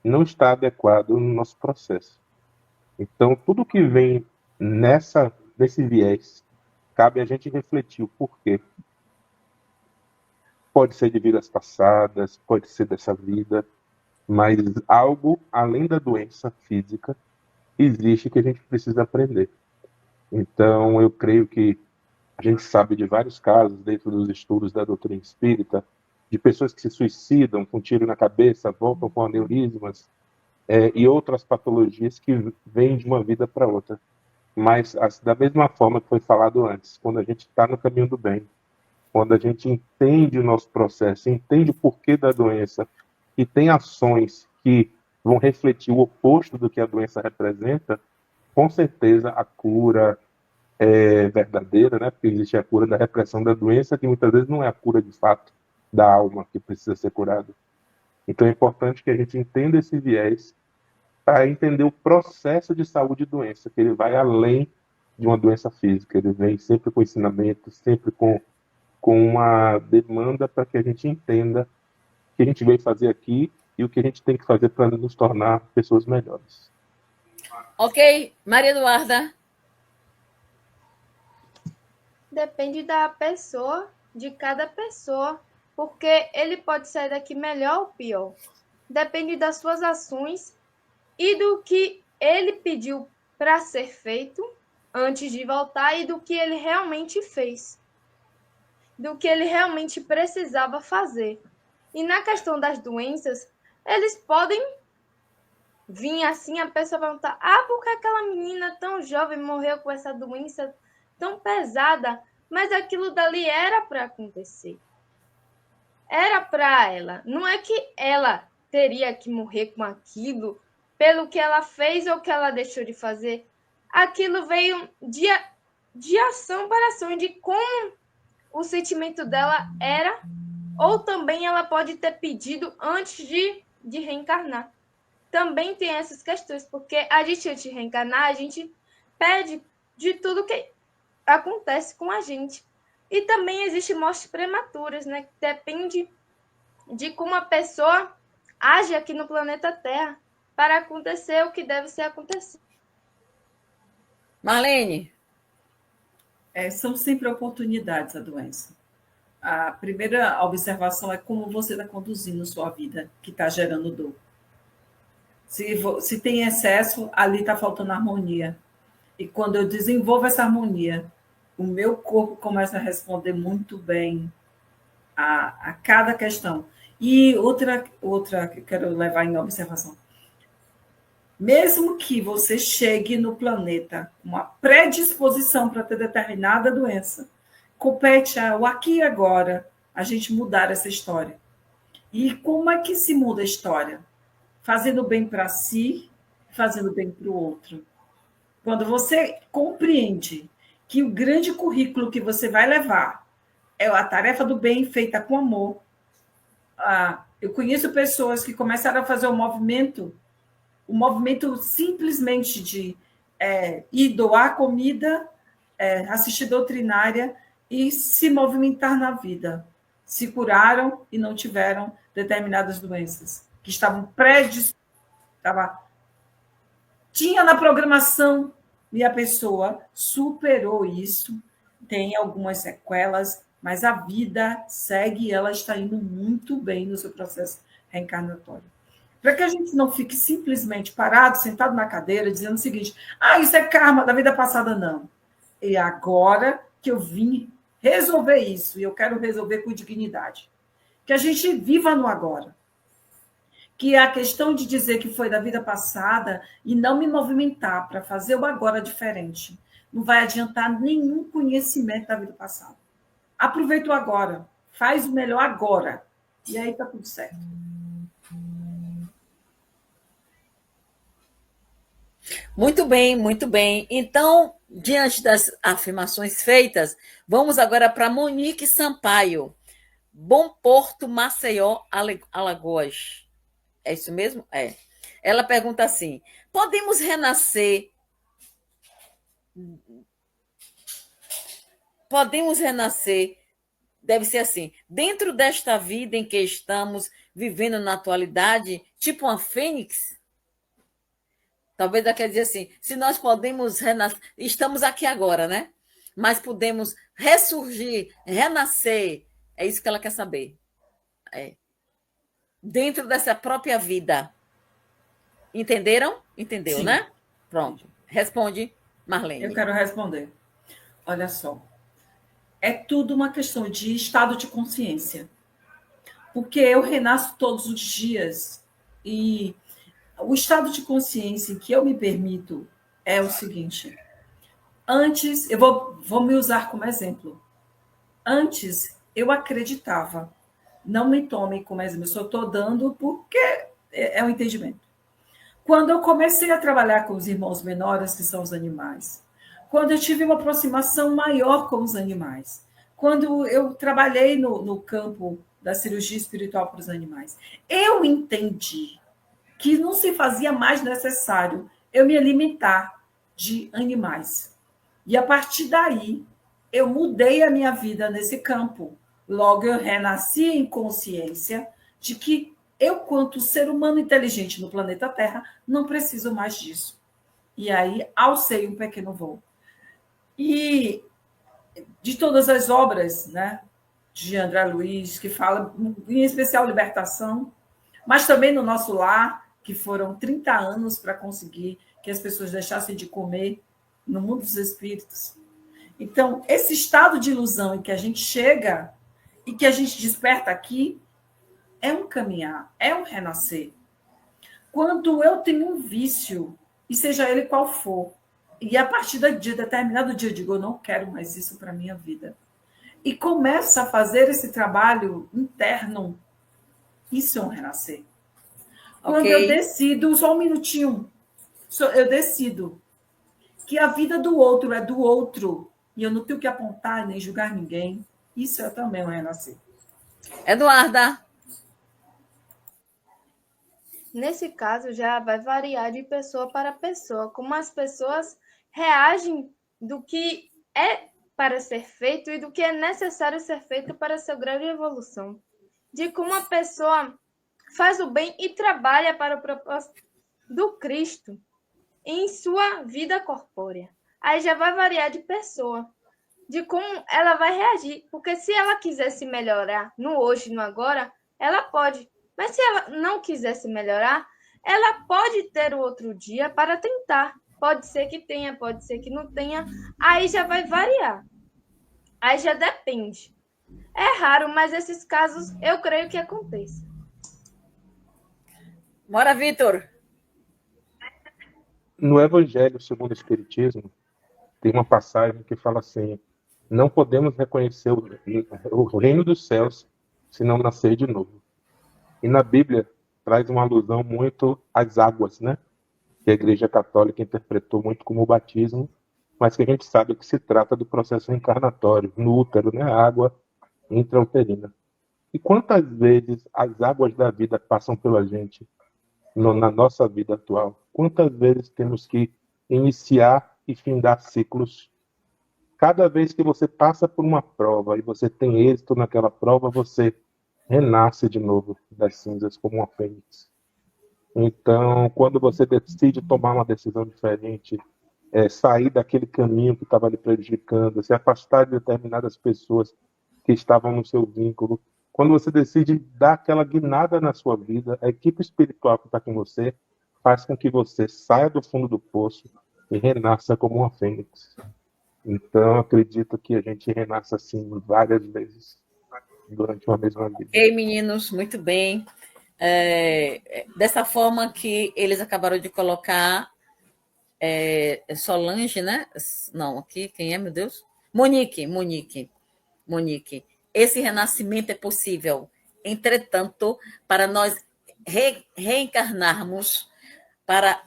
não está adequado no nosso processo. Então, tudo que vem nesse viés, cabe a gente refletir o porquê. Pode ser de vidas passadas, pode ser dessa vida, mas algo além da doença física existe que a gente precisa aprender. Então, eu creio que a gente sabe de vários casos dentro dos estudos da doutrina espírita, de pessoas que se suicidam com um tiro na cabeça, voltam com aneurismas e outras patologias que vêm de uma vida para outra. Mas, da mesma forma que foi falado antes, quando a gente está no caminho do bem, quando a gente entende o nosso processo, entende o porquê da doença e tem ações que vão refletir o oposto do que a doença representa, com certeza a cura é verdadeira, né? Porque existe a cura da repressão da doença, que muitas vezes não é a cura de fato da alma que precisa ser curada. Então é importante que a gente entenda esse viés para entender o processo de saúde e doença, que ele vai além de uma doença física, ele vem sempre com ensinamento, sempre com uma demanda para que a gente entenda o que a gente veio fazer aqui e o que a gente tem que fazer para nos tornar pessoas melhores. Ok, Maria Eduarda. Depende da pessoa, de cada pessoa, porque ele pode sair daqui melhor ou pior. Depende das suas ações e do que ele pediu para ser feito antes de voltar e do que ele realmente fez, do que ele realmente precisava fazer. E na questão das doenças, eles podem vir assim, a pessoa perguntar, por que aquela menina tão jovem morreu com essa doença tão pesada? Mas aquilo dali era para acontecer. Era para ela. Não é que ela teria que morrer com aquilo pelo que ela fez ou que ela deixou de fazer. Aquilo veio de ação para ação, de como o sentimento dela era, ou também ela pode ter pedido antes de reencarnar. Também tem essas questões, porque a gente, antes de reencarnar, a gente pede de tudo que acontece com a gente. E também existem mortes prematuras, né? Que depende de como a pessoa age aqui no planeta Terra para acontecer o que deve ser acontecido. Marlene, São sempre oportunidades a doença. A primeira observação é como você está conduzindo sua vida, que está gerando dor. Se tem excesso, ali está faltando harmonia. E quando eu desenvolvo essa harmonia, o meu corpo começa a responder muito bem a cada questão. E outra que eu quero levar em observação. Mesmo que você chegue no planeta com uma predisposição para ter determinada doença, compete ao aqui e agora a gente mudar essa história. E como é que se muda a história? Fazendo bem para si, fazendo bem para o outro. Quando você compreende que o grande currículo que você vai levar é a tarefa do bem feita com amor. Eu conheço pessoas que começaram a fazer o movimento simplesmente de ir doar comida, assistir doutrinária e se movimentar na vida. Se curaram e não tiveram determinadas doenças que estavam predispostas. Tinha na programação e a pessoa superou isso, tem algumas sequelas, mas a vida segue e ela está indo muito bem no seu processo reencarnatório. Para que a gente não fique simplesmente parado, sentado na cadeira, dizendo o seguinte: isso é karma da vida passada, não. E agora que eu vim resolver isso, e eu quero resolver com dignidade. Que a gente viva no agora. Que a questão de dizer que foi da vida passada e não me movimentar para fazer o agora diferente não vai adiantar nenhum conhecimento da vida passada. Aproveita o agora, faz o melhor agora, e aí está tudo certo. muito bem, muito bem. Então, diante das afirmações feitas, vamos agora para Monique Sampaio. Bom Porto, Maceió, Alagoas. É isso mesmo? É. Ela pergunta assim: podemos renascer? Podemos renascer? Deve ser assim. Dentro desta vida em que estamos vivendo na atualidade, tipo uma fênix? Talvez ela quer dizer assim: se nós podemos renascer, estamos aqui agora, né? Mas podemos ressurgir, renascer. É isso que ela quer saber. Dentro dessa própria vida. Entenderam? Entendeu, Sim. né? Pronto. Responde, Marlene. Eu quero responder. Olha só. É tudo uma questão de estado de consciência. Porque eu renasço todos os dias. E o estado de consciência que eu me permito é o seguinte. Antes, eu vou me usar como exemplo. Antes, eu acreditava. Não me tomem como exemplo. Eu só estou dando porque é um entendimento. Quando eu comecei a trabalhar com os irmãos menores, que são os animais, quando eu tive uma aproximação maior com os animais, quando eu trabalhei no campo da cirurgia espiritual para os animais, eu entendi que não se fazia mais necessário eu me alimentar de animais. E a partir daí, eu mudei a minha vida nesse campo. Logo, eu renasci em consciência de que eu, quanto ser humano inteligente no planeta Terra, não preciso mais disso. E aí, alcei um pequeno voo. E de todas as obras, né, de André Luiz, que fala, em especial, libertação, mas também no nosso lar, que foram 30 anos para conseguir que as pessoas deixassem de comer no mundo dos espíritos. Então, esse estado de ilusão em que a gente chega e que a gente desperta aqui é um caminhar, é um renascer. Quando eu tenho um vício, e seja ele qual for, e a partir de determinado dia eu digo: eu não quero mais isso para a minha vida, e começa a fazer esse trabalho interno, isso é um renascer. Quando eu decido, só um minutinho, eu decido que a vida do outro é do outro e eu não tenho que apontar nem julgar ninguém. Isso é também um renascer. Eduarda. Nesse caso, já vai variar de pessoa para pessoa, como as pessoas reagem do que é para ser feito e do que é necessário ser feito para seu grau de evolução. De como a pessoa faz o bem e trabalha para o propósito do Cristo em sua vida corpórea. Aí já vai variar de pessoa, de como ela vai reagir. Porque se ela quiser se melhorar no hoje, no agora, ela pode. Mas se ela não quiser se melhorar, ela pode ter o outro dia para tentar. Pode ser que tenha, pode ser que não tenha. Aí já vai variar. Aí já depende. É raro, mas esses casos eu creio que aconteça. Bora, Vitor. No Evangelho segundo o Espiritismo, tem uma passagem que fala assim: não podemos reconhecer o reino dos céus se não nascer de novo. E na Bíblia traz uma alusão muito às águas, né? Que a Igreja Católica interpretou muito como o batismo, mas que a gente sabe que se trata do processo reencarnatório, no útero, né? A água intrauterina. E quantas vezes as águas da vida passam pela gente na nossa vida atual? Quantas vezes temos que iniciar e findar ciclos? Cada vez que você passa por uma prova e você tem êxito naquela prova, você renasce de novo das cinzas como uma fênix. Então, quando você decide tomar uma decisão diferente, sair daquele caminho que estava lhe prejudicando, se afastar de determinadas pessoas que estavam no seu vínculo, quando você decide dar aquela guinada na sua vida, a equipe espiritual que está com você faz com que você saia do fundo do poço e renasça como uma fênix. Então, acredito que a gente renasce assim várias vezes durante uma mesma vida. Ei, meninos, muito bem. Dessa forma que eles acabaram de colocar, Solange, né? Não, aqui, quem é, meu Deus? Monique. Esse renascimento é possível. Entretanto, para nós reencarnarmos, para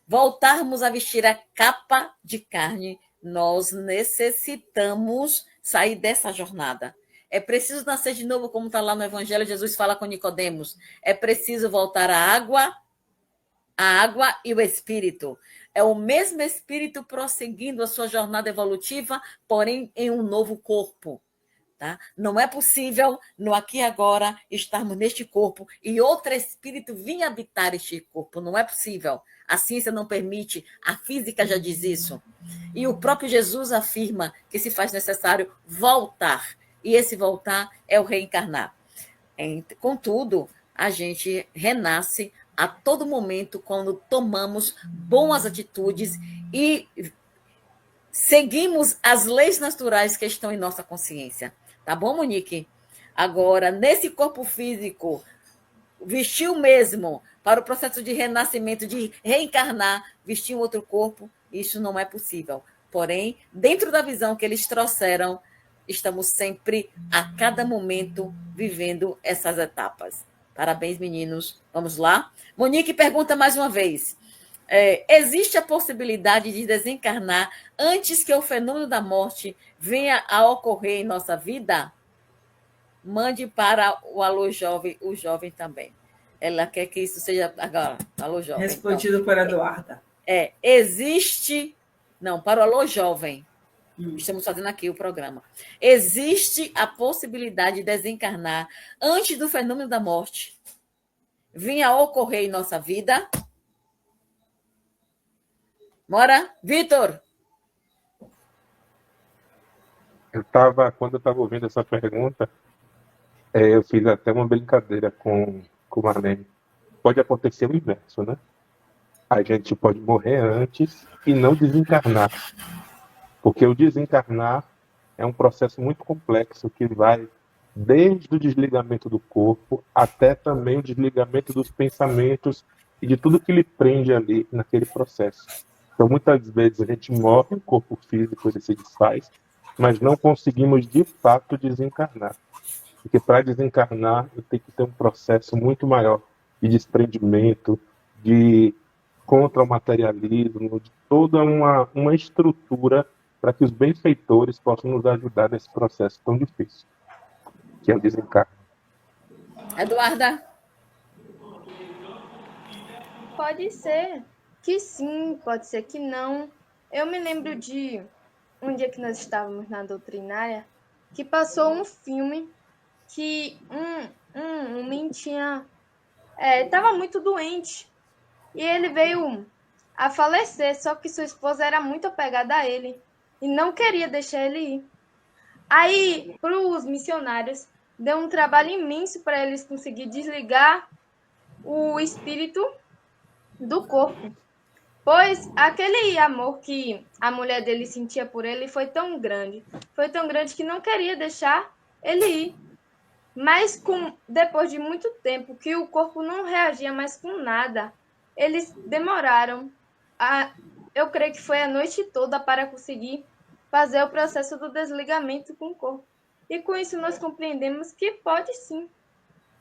voltarmos a vestir a capa de carne, nós necessitamos sair dessa jornada. É preciso nascer de novo, como está lá no Evangelho, Jesus fala com Nicodemos. É preciso voltar à água e o Espírito. É o mesmo Espírito prosseguindo a sua jornada evolutiva, porém em um novo corpo. Tá? Não é possível, no aqui e agora, estarmos neste corpo e outro espírito vir habitar este corpo. Não é possível. A ciência não permite, a física já diz isso. E o próprio Jesus afirma que se faz necessário voltar. E esse voltar é o reencarnar. Contudo, a gente renasce a todo momento quando tomamos boas atitudes e seguimos as leis naturais que estão em nossa consciência. Tá bom, Monique? Agora, nesse corpo físico, vestir o mesmo para o processo de renascimento, de reencarnar, vestir um outro corpo, isso não é possível. Porém, dentro da visão que eles trouxeram, estamos sempre, a cada momento, vivendo essas etapas. Parabéns, meninos. Vamos lá? Monique pergunta mais uma vez. Existe a possibilidade de desencarnar antes que o fenômeno da morte venha a ocorrer em nossa vida? Mande para o Alô Jovem, o jovem também. Ela quer que isso seja agora. Alô Jovem. Respondido então, por Eduarda. Existe... Não, para o Alô Jovem. Estamos fazendo aqui o programa. Existe a possibilidade de desencarnar antes do fenômeno da morte vir a ocorrer em nossa vida? Bora, Vitor! Quando eu estava ouvindo essa pergunta, eu fiz até uma brincadeira com o Marlene. Pode acontecer o inverso, né? A gente pode morrer antes e não desencarnar. Porque o desencarnar é um processo muito complexo que vai desde o desligamento do corpo até também o desligamento dos pensamentos e de tudo que lhe prende ali naquele processo. Então, muitas vezes a gente morre, o corpo físico ele se desfaz, mas não conseguimos de fato desencarnar. Porque para desencarnar, eu tenho que ter um processo muito maior de desprendimento, de contra o materialismo, de toda uma estrutura para que os benfeitores possam nos ajudar nesse processo tão difícil, que é o desencarne. Eduarda? Pode ser que sim, pode ser que não. Eu me lembro de um dia que nós estávamos na doutrinária, que passou um filme que um homem estava muito doente e ele veio a falecer, só que sua esposa era muito apegada a ele e não queria deixar ele ir. Aí, para os missionários, deu um trabalho imenso para eles conseguir desligar o espírito do corpo. Pois aquele amor que a mulher dele sentia por ele foi tão grande que não queria deixar ele ir. Mas depois de muito tempo que o corpo não reagia mais com nada, eles demoraram, eu creio que foi a noite toda para conseguir fazer o processo do desligamento com o corpo. E com isso nós compreendemos que pode sim,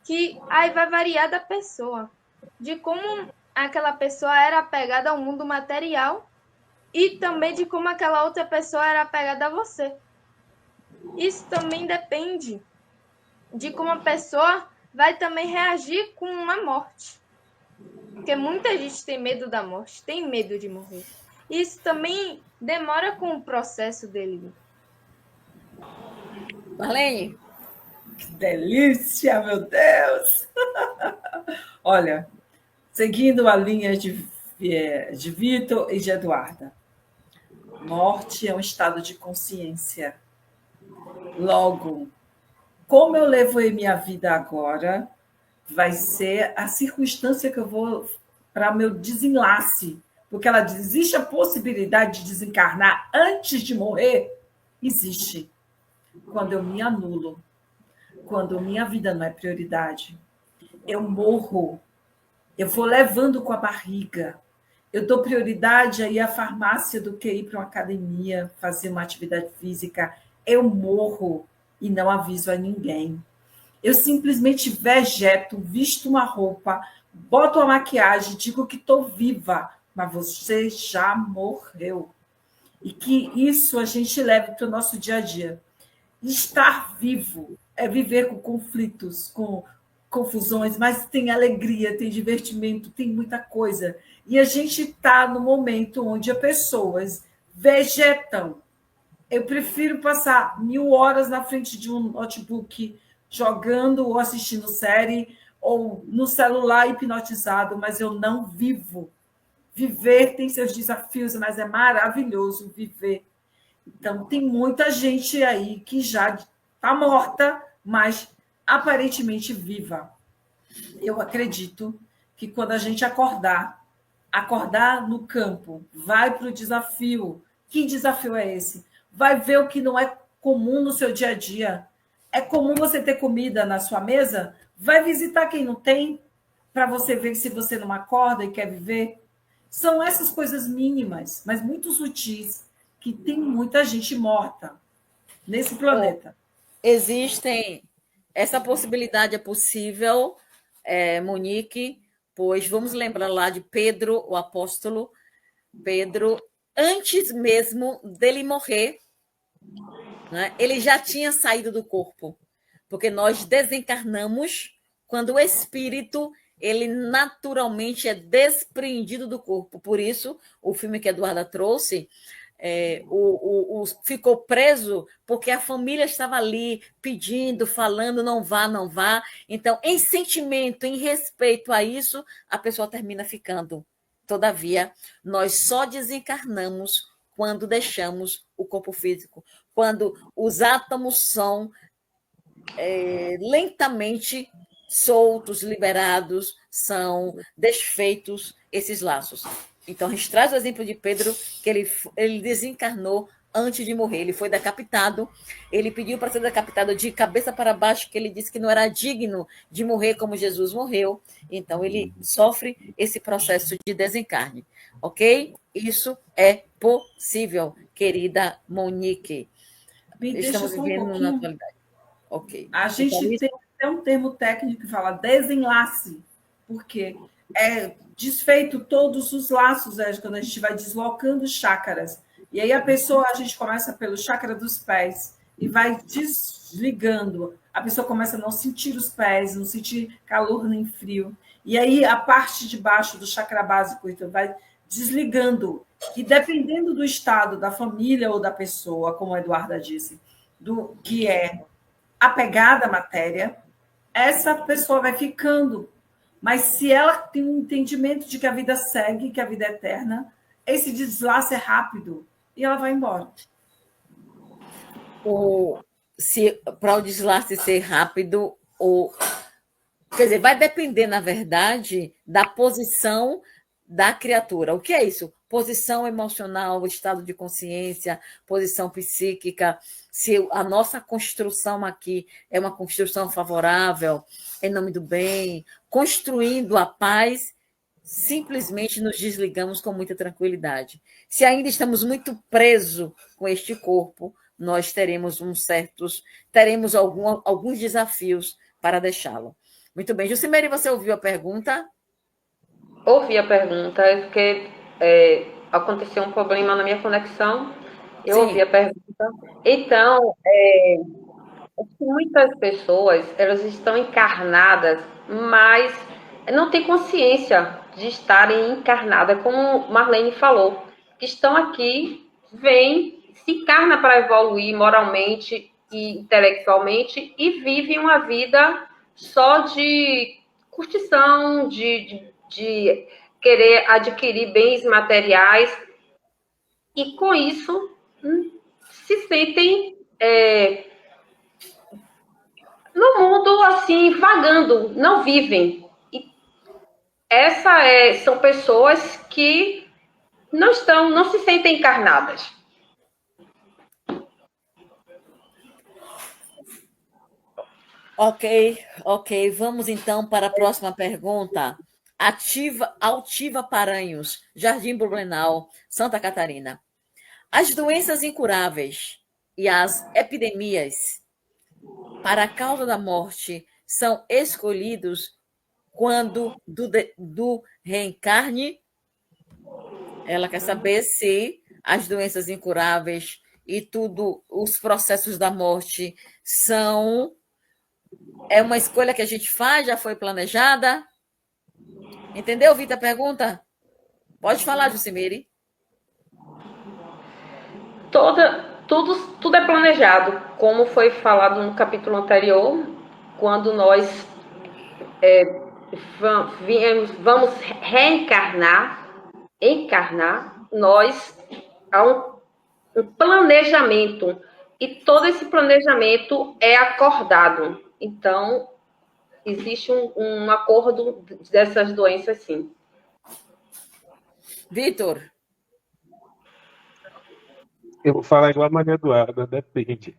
que aí vai variar da pessoa, de como aquela pessoa era apegada ao mundo material e também de como aquela outra pessoa era apegada a você. Isso também depende de como a pessoa vai também reagir com uma morte. Porque muita gente tem medo da morte, tem medo de morrer. Isso também demora com o processo dele. Marlene? Que delícia, meu Deus! Olha, seguindo a linha de Vitor e de Eduarda, morte é um estado de consciência. Logo, como eu levei minha vida agora, vai ser a circunstância que eu vou para meu desenlace. Porque ela diz, existe a possibilidade de desencarnar antes de morrer? Existe. Quando eu me anulo, quando minha vida não é prioridade, eu morro, eu vou levando com a barriga, eu dou prioridade a ir à farmácia do que ir para uma academia, fazer uma atividade física, eu morro e não aviso a ninguém. Eu simplesmente vegeto, visto uma roupa, boto uma maquiagem, digo que estou viva, mas você já morreu. E que isso a gente leve para o nosso dia a dia. Estar vivo é viver com conflitos, com confusões, mas tem alegria, tem divertimento, tem muita coisa. E a gente está no momento onde as pessoas vegetam. Eu prefiro passar 1000 horas na frente de um notebook jogando ou assistindo série ou no celular hipnotizado, mas eu não vivo. Viver tem seus desafios, mas é maravilhoso viver. Então, tem muita gente aí que já está morta, mas aparentemente viva. Eu acredito que quando a gente acordar no campo, vai para o desafio. Que desafio é esse? Vai ver o que não é comum no seu dia a dia. É comum você ter comida na sua mesa? Vai visitar quem não tem, para você ver se você não acorda e quer viver. São essas coisas mínimas, mas muito sutis, que tem muita gente morta nesse planeta. Existem, essa possibilidade é possível, Monique, pois vamos lembrar lá de Pedro, o apóstolo Pedro, antes mesmo dele morrer, né, ele já tinha saído do corpo, porque nós desencarnamos quando o espírito ele naturalmente é despreendido do corpo. Por isso, o filme que a Eduarda trouxe ficou preso porque a família estava ali pedindo, falando, não vá, não vá. Então, em sentimento, em respeito a isso, a pessoa termina ficando. Todavia, nós só desencarnamos quando deixamos o corpo físico, quando os átomos são lentamente soltos, liberados, são desfeitos esses laços. Então, a gente traz o exemplo de Pedro, que ele desencarnou antes de morrer. Ele foi decapitado, ele pediu para ser decapitado de cabeça para baixo, que ele disse que não era digno de morrer como Jesus morreu. Então, ele sofre esse processo de desencarne. Ok? Isso é possível, querida Monique. Estamos vivendo na atualidade. Ok. A gente tem até um termo técnico que fala desenlace, porque é desfeito todos os laços, quando a gente vai deslocando chácaras. E aí a gente começa pelo chakra dos pés e vai desligando. A pessoa começa a não sentir os pés, não sentir calor nem frio. E aí a parte de baixo do chakra básico então, vai desligando. E dependendo do estado da família ou da pessoa, como a Eduarda disse, do que é apegada à matéria, essa pessoa vai ficando. Mas se ela tem um entendimento de que a vida segue, que a vida é eterna, esse deslace é rápido e ela vai embora. Para o deslace ser rápido, quer dizer, vai depender, na verdade, da posição da criatura. O que é isso? Posição emocional, estado de consciência, posição psíquica, se a nossa construção aqui é uma construção favorável, em nome do bem, construindo a paz, simplesmente nos desligamos com muita tranquilidade. Se ainda estamos muito presos com este corpo, nós teremos alguns desafios para deixá-lo. Muito bem. Jucimere, você ouviu a pergunta? Ouvi a pergunta, é porque aconteceu um problema na minha conexão. Eu ouvi a pergunta. Então, muitas pessoas, elas estão encarnadas, mas não têm consciência de estarem encarnadas, como Marlene falou, que estão aqui, vêm, se encarna para evoluir moralmente e intelectualmente e vivem uma vida só de curtição, de querer adquirir bens materiais e com isso se sentem no mundo assim vagando, não vivem. E são pessoas que não se sentem encarnadas. Ok. Vamos então para a próxima pergunta. Altiva Paranhos, Jardim Blumenau, Santa Catarina. As doenças incuráveis e as epidemias para a causa da morte são escolhidos quando do reencarne? Ela quer saber se as doenças incuráveis e tudo, os processos da morte é uma escolha que a gente faz, já foi planejada? Entendeu, Vitor, a pergunta? Pode falar, Jucimere. Tudo é planejado, como foi falado no capítulo anterior, quando nós vamos encarnar, há um planejamento, e todo esse planejamento é acordado. Então, existe um acordo dessas doenças, sim. Vitor. Eu vou falar igual a Maria Eduarda, depende.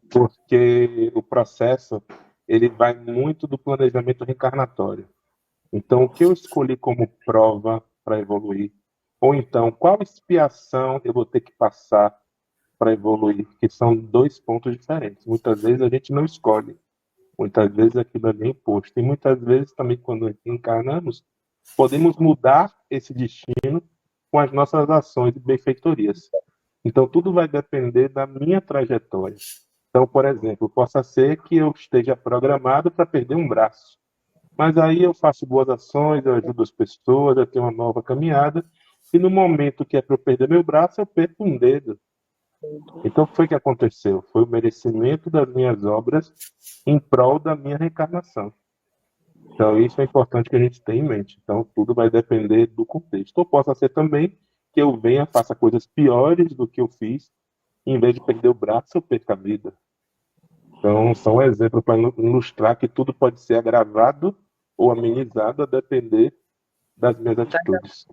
Porque o processo, ele vai muito do planejamento reencarnatório. Então, o que eu escolhi como prova para evoluir? Ou então, qual expiação eu vou ter que passar para evoluir? Que são dois pontos diferentes. Muitas vezes a gente não escolhe. Muitas vezes aquilo é bem imposto. E muitas vezes também, quando encarnamos, podemos mudar esse destino com as nossas ações e benfeitorias. Então, tudo vai depender da minha trajetória. Então, por exemplo, possa ser que eu esteja programado para perder um braço. Mas aí eu faço boas ações, eu ajudo as pessoas, eu tenho uma nova caminhada, e no momento que é para eu perder meu braço, eu perco um dedo. Então, o que foi que aconteceu? Foi o merecimento das minhas obras em prol da minha reencarnação. Então, isso é importante que a gente tenha em mente. Então, tudo vai depender do contexto. Ou possa ser também que eu venha, faça coisas piores do que eu fiz, e em vez de perder o braço, eu perca a vida. Então, são um exemplo para ilustrar que tudo pode ser agravado ou amenizado a depender das minhas atitudes.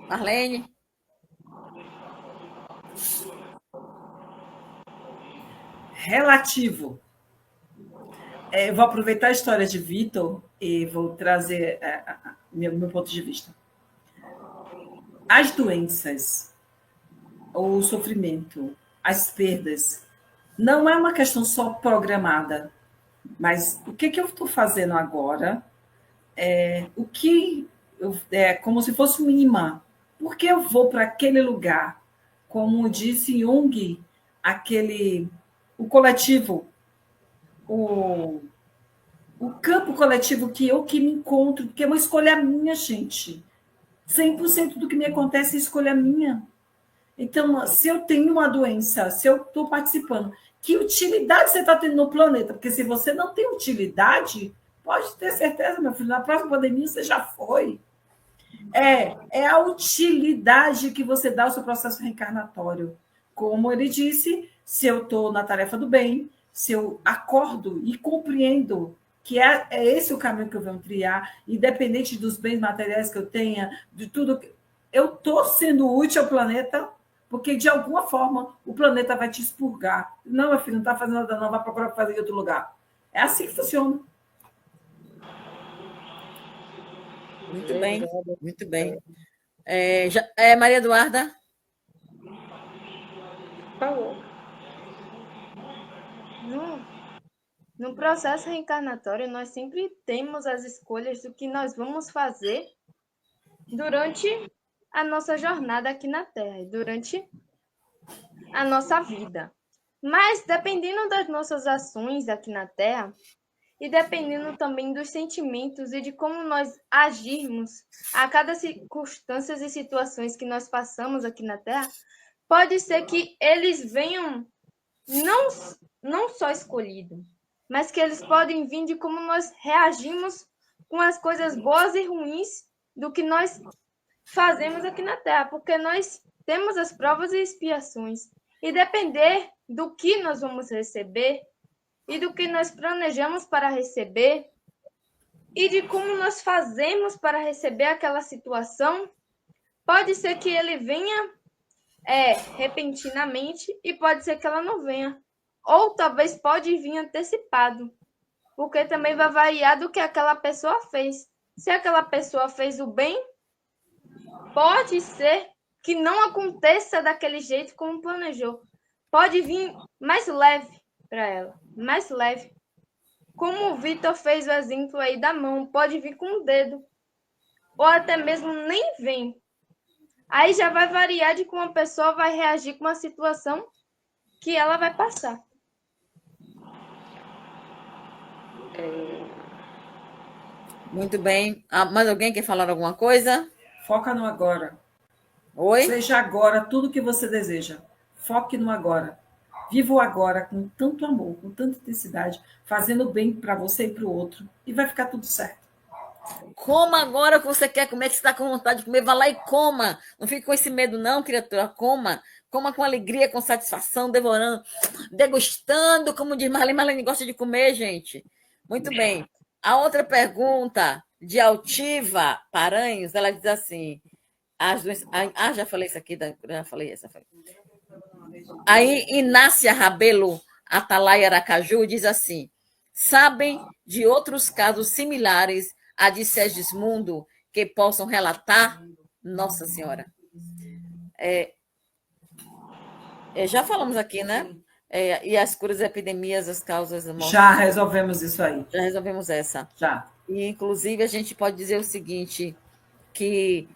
Marlene? Relativo. Eu vou aproveitar a história de Vitor e vou trazer meu ponto de vista. As doenças, o sofrimento, as perdas, não é uma questão só programada, mas o que eu estou fazendo agora é como se fosse um imã Por que eu vou para aquele lugar? Como disse Jung, o coletivo, o campo coletivo que me encontro, porque é uma escolha minha, gente. 100% do que me acontece é escolha minha. Então, se eu tenho uma doença, se eu estou participando, que utilidade você está tendo no planeta? Porque se você não tem utilidade, pode ter certeza, meu filho, na próxima pandemia você já foi. É a utilidade que você dá ao seu processo reencarnatório. Como ele disse, se eu estou na tarefa do bem, se eu acordo e compreendo que é esse o caminho que eu venho trilhar, independente dos bens materiais que eu tenha, de tudo, eu estou sendo útil ao planeta, porque de alguma forma o planeta vai te expurgar. Não, meu filho, não está fazendo nada, não, vai procurar fazer em outro lugar. É assim que funciona. Muito bem, muito bem. Maria Eduarda? Falou. No processo reencarnatório, nós sempre temos as escolhas do que nós vamos fazer durante a nossa jornada aqui na Terra, durante a nossa vida. Mas, dependendo das nossas ações aqui na Terra, e dependendo também dos sentimentos e de como nós agirmos a cada circunstâncias e situações que nós passamos aqui na Terra, pode ser que eles venham não só escolhidos, mas que eles podem vir de como nós reagimos com as coisas boas e ruins do que nós fazemos aqui na Terra, porque nós temos as provas e expiações. E depender do que nós vamos receber e do que nós planejamos para receber e de como nós fazemos para receber aquela situação, pode ser que ele venha repentinamente e pode ser que ela não venha. Ou talvez pode vir antecipado, porque também vai variar do que aquela pessoa fez. Se aquela pessoa fez o bem, pode ser que não aconteça daquele jeito como planejou. Pode vir mais leve para ela, mais leve. Como o Vitor fez o exemplo aí da mão, pode vir com o dedo. Ou até mesmo nem vem. Aí já vai variar de como a pessoa vai reagir com uma situação que ela vai passar. Muito bem. Mais alguém quer falar alguma coisa? Foca no agora. Oi? Seja agora tudo o que você deseja. Foque no agora. Viva o agora com tanto amor, com tanta intensidade, fazendo bem para você e para o outro. E vai ficar tudo certo. Coma agora o que você quer comer, que você está com vontade de comer, vá lá e coma. Não fique com esse medo, não, criatura. Coma. Coma com alegria, com satisfação, devorando, degustando, como diz Marlene. Marlene gosta de comer, gente. Muito bem. A outra pergunta, de Altiva Paranhos, ela diz assim... já falei isso aqui, já falei essa. Aí, Inácia Rabelo Atalaia Aracaju diz assim: sabem de outros casos similares a de Segismundo que possam relatar? Nossa Senhora. Já falamos aqui, né? E as curas das epidemias, as causas da morte. Já resolvemos isso aí. Já resolvemos essa. Já. E, inclusive, a gente pode dizer o seguinte, que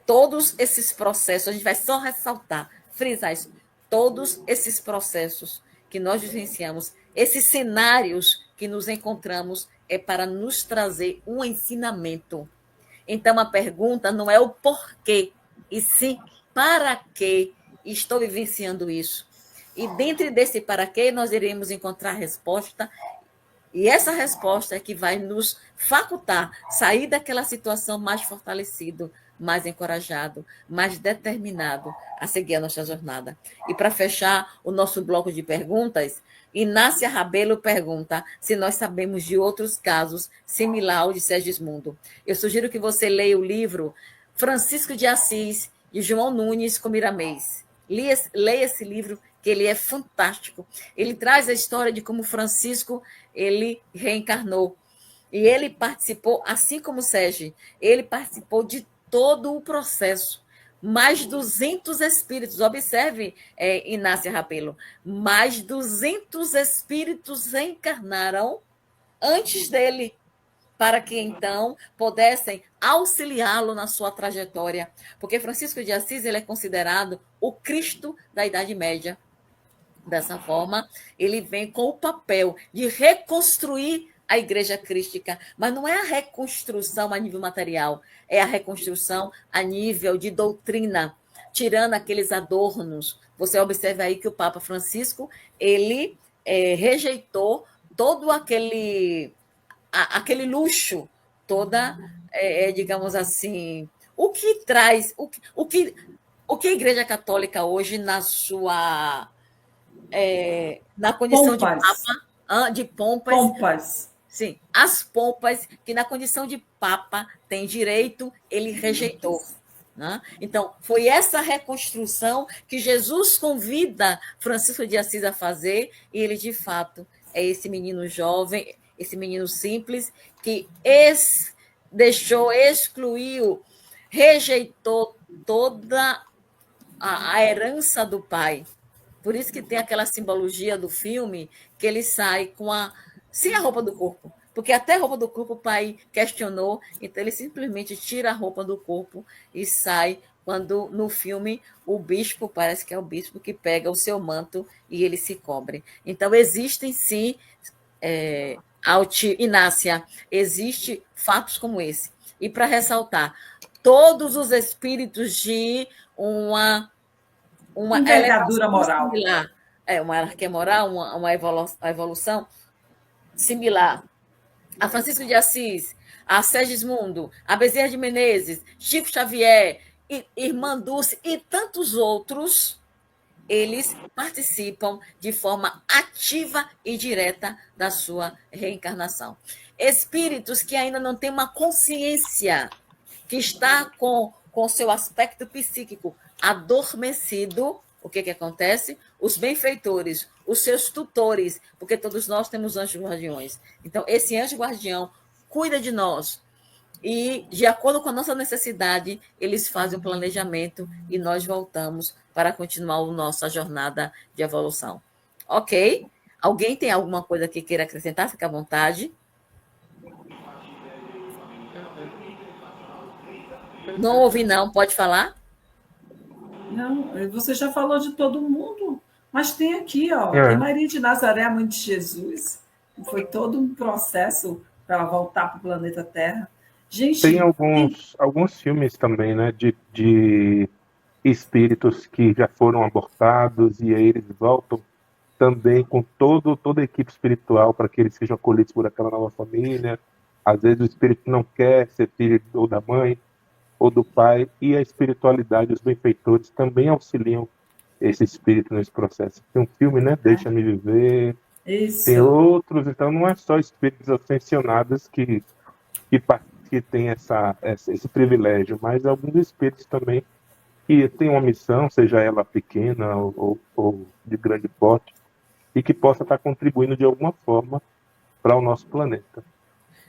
todos esses processos, a gente vai só ressaltar, frisar isso, todos esses processos que nós vivenciamos, esses cenários que nos encontramos, é para nos trazer um ensinamento. Então, a pergunta não é o porquê, e sim para que estou vivenciando isso. E dentro desse para que, nós iremos encontrar a resposta, e essa resposta é que vai nos facultar sair daquela situação mais fortalecido, mais encorajado, mais determinado a seguir a nossa jornada. E para fechar o nosso bloco de perguntas, Inácia Rabelo pergunta se nós sabemos de outros casos similares ao de Segismundo. Eu sugiro que você leia o livro Francisco de Assis, de João Nunes Comiramês. Leia esse livro, que ele é fantástico. Ele traz a história de como Francisco ele reencarnou. E ele participou, assim como Sérgio, ele participou de todo o processo. Mais 200 espíritos, observe, Inácia Rabelo, mais 200 espíritos reencarnaram antes dele. para que então pudessem auxiliá-lo na sua trajetória. Porque Francisco de Assis ele é considerado o Cristo da Idade Média. Dessa forma, ele vem com o papel de reconstruir a igreja crística, mas não é a reconstrução a nível material, é a reconstrução a nível de doutrina, tirando aqueles adornos. Você observa aí que o Papa Francisco, ele rejeitou todo aquele luxo, toda, digamos assim, o que traz, o que a Igreja Católica hoje, na sua na condição Pompas. de pompas, Pompas. sim, as pompas que na condição de Papa tem direito, ele rejeitou. Né? Então, foi essa reconstrução que Jesus convida Francisco de Assis a fazer, e ele, de fato, é esse menino jovem, esse menino simples, que excluiu, rejeitou toda a herança do pai. Por isso que tem aquela simbologia do filme, que ele sai sem a roupa do corpo. Porque até a roupa do corpo o pai questionou, então ele simplesmente tira a roupa do corpo e sai, quando no filme o bispo, parece que é o bispo que pega o seu manto e ele se cobre. Então existem sim, Inácia, existem fatos como esse. E para ressaltar, todos os espíritos de uma envergadura moral. Similar, uma hierarquia moral, uma evolução similar a Francisco de Assis, a Segismundo, a Bezerra de Menezes, Chico Xavier, Irmã Dulce e tantos outros, eles participam de forma ativa e direta da sua reencarnação. Espíritos que ainda não têm uma consciência, que está com seu aspecto psíquico adormecido, o que acontece? Os benfeitores, os seus tutores, porque todos nós temos anjos guardiões. Então, esse anjo guardião cuida de nós e, de acordo com a nossa necessidade, eles fazem o planejamento e nós voltamos para continuar a nossa jornada de evolução. Ok? Alguém tem alguma coisa que queira acrescentar? Fica à vontade. Não ouvi, não. Pode falar? Não, você já falou de todo mundo, mas tem aqui, ó, tem Maria de Nazaré, a mãe de Jesus. Foi todo um processo para ela voltar para o planeta Terra. Gente, tem alguns filmes também, né, de espíritos que já foram abortados e aí eles voltam também com toda a equipe espiritual para que eles sejam acolhidos por aquela nova família. Às vezes o espírito não quer ser filho ou da mãe ou do pai, e a espiritualidade, os benfeitores também auxiliam esse espírito nesse processo. Tem um filme, né, Deixa-me Viver, isso. Tem outros, então não é só espíritos ascensionados que têm esse privilégio, mas alguns espíritos também que têm uma missão, seja ela pequena ou de grande porte, e que possa estar contribuindo de alguma forma para o nosso planeta.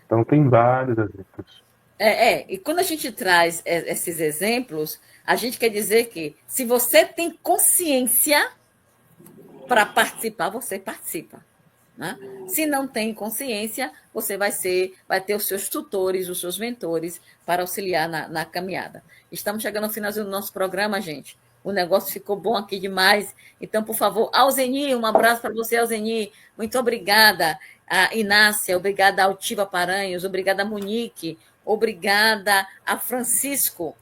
Então tem vários exemplos. E quando a gente traz esses exemplos, a gente quer dizer que se você tem consciência para participar, você participa. Né? Se não tem consciência, você vai ter os seus tutores, os seus mentores para auxiliar na caminhada. Estamos chegando ao finalzinho do nosso programa, gente. O negócio ficou bom aqui demais. Então, por favor, Alzeni, um abraço para você, Alzeni. Muito obrigada, a Inácia, obrigada a Altiva Paranhos, obrigada a Monique, obrigada a Francisco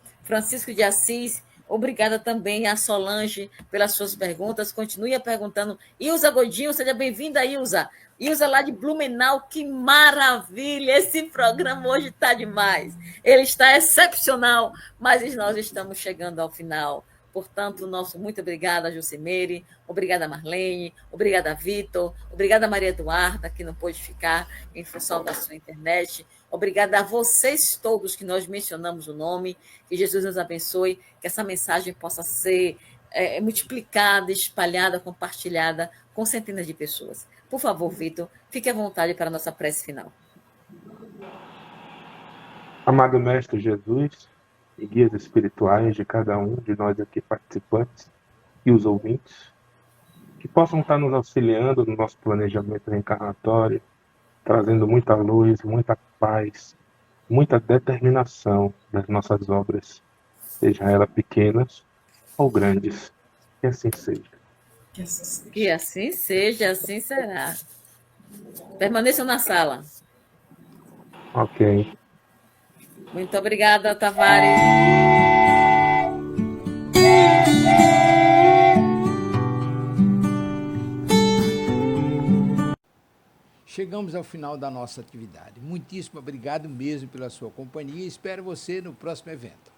de Assis, obrigada também a Solange pelas suas perguntas. Continue perguntando. Ilza Godinho, seja bem-vinda, Ilza. Ilza lá de Blumenau, que maravilha! Esse programa hoje está demais. Ele está excepcional, mas nós estamos chegando ao final. Portanto, nosso muito obrigada, Jucimeire, obrigada, Marlene, obrigada, Vitor, obrigada, Maria Eduarda, que não pôde ficar em função da sua internet. Obrigada a vocês todos que nós mencionamos o nome, que Jesus nos abençoe, que essa mensagem possa ser multiplicada, espalhada, compartilhada com centenas de pessoas. Por favor, Vitor, fique à vontade para a nossa prece final. Amado Mestre Jesus e guias espirituais de cada um de nós aqui participantes e os ouvintes, que possam estar nos auxiliando no nosso planejamento reencarnatório, trazendo muita luz, muita paz, muita determinação nas nossas obras, seja elas pequenas ou grandes. Que assim seja. Que assim seja, assim será. Permaneçam na sala. Ok. Muito obrigada, Tavares. Chegamos ao final da nossa atividade. Muitíssimo obrigado mesmo pela sua companhia e espero você no próximo evento.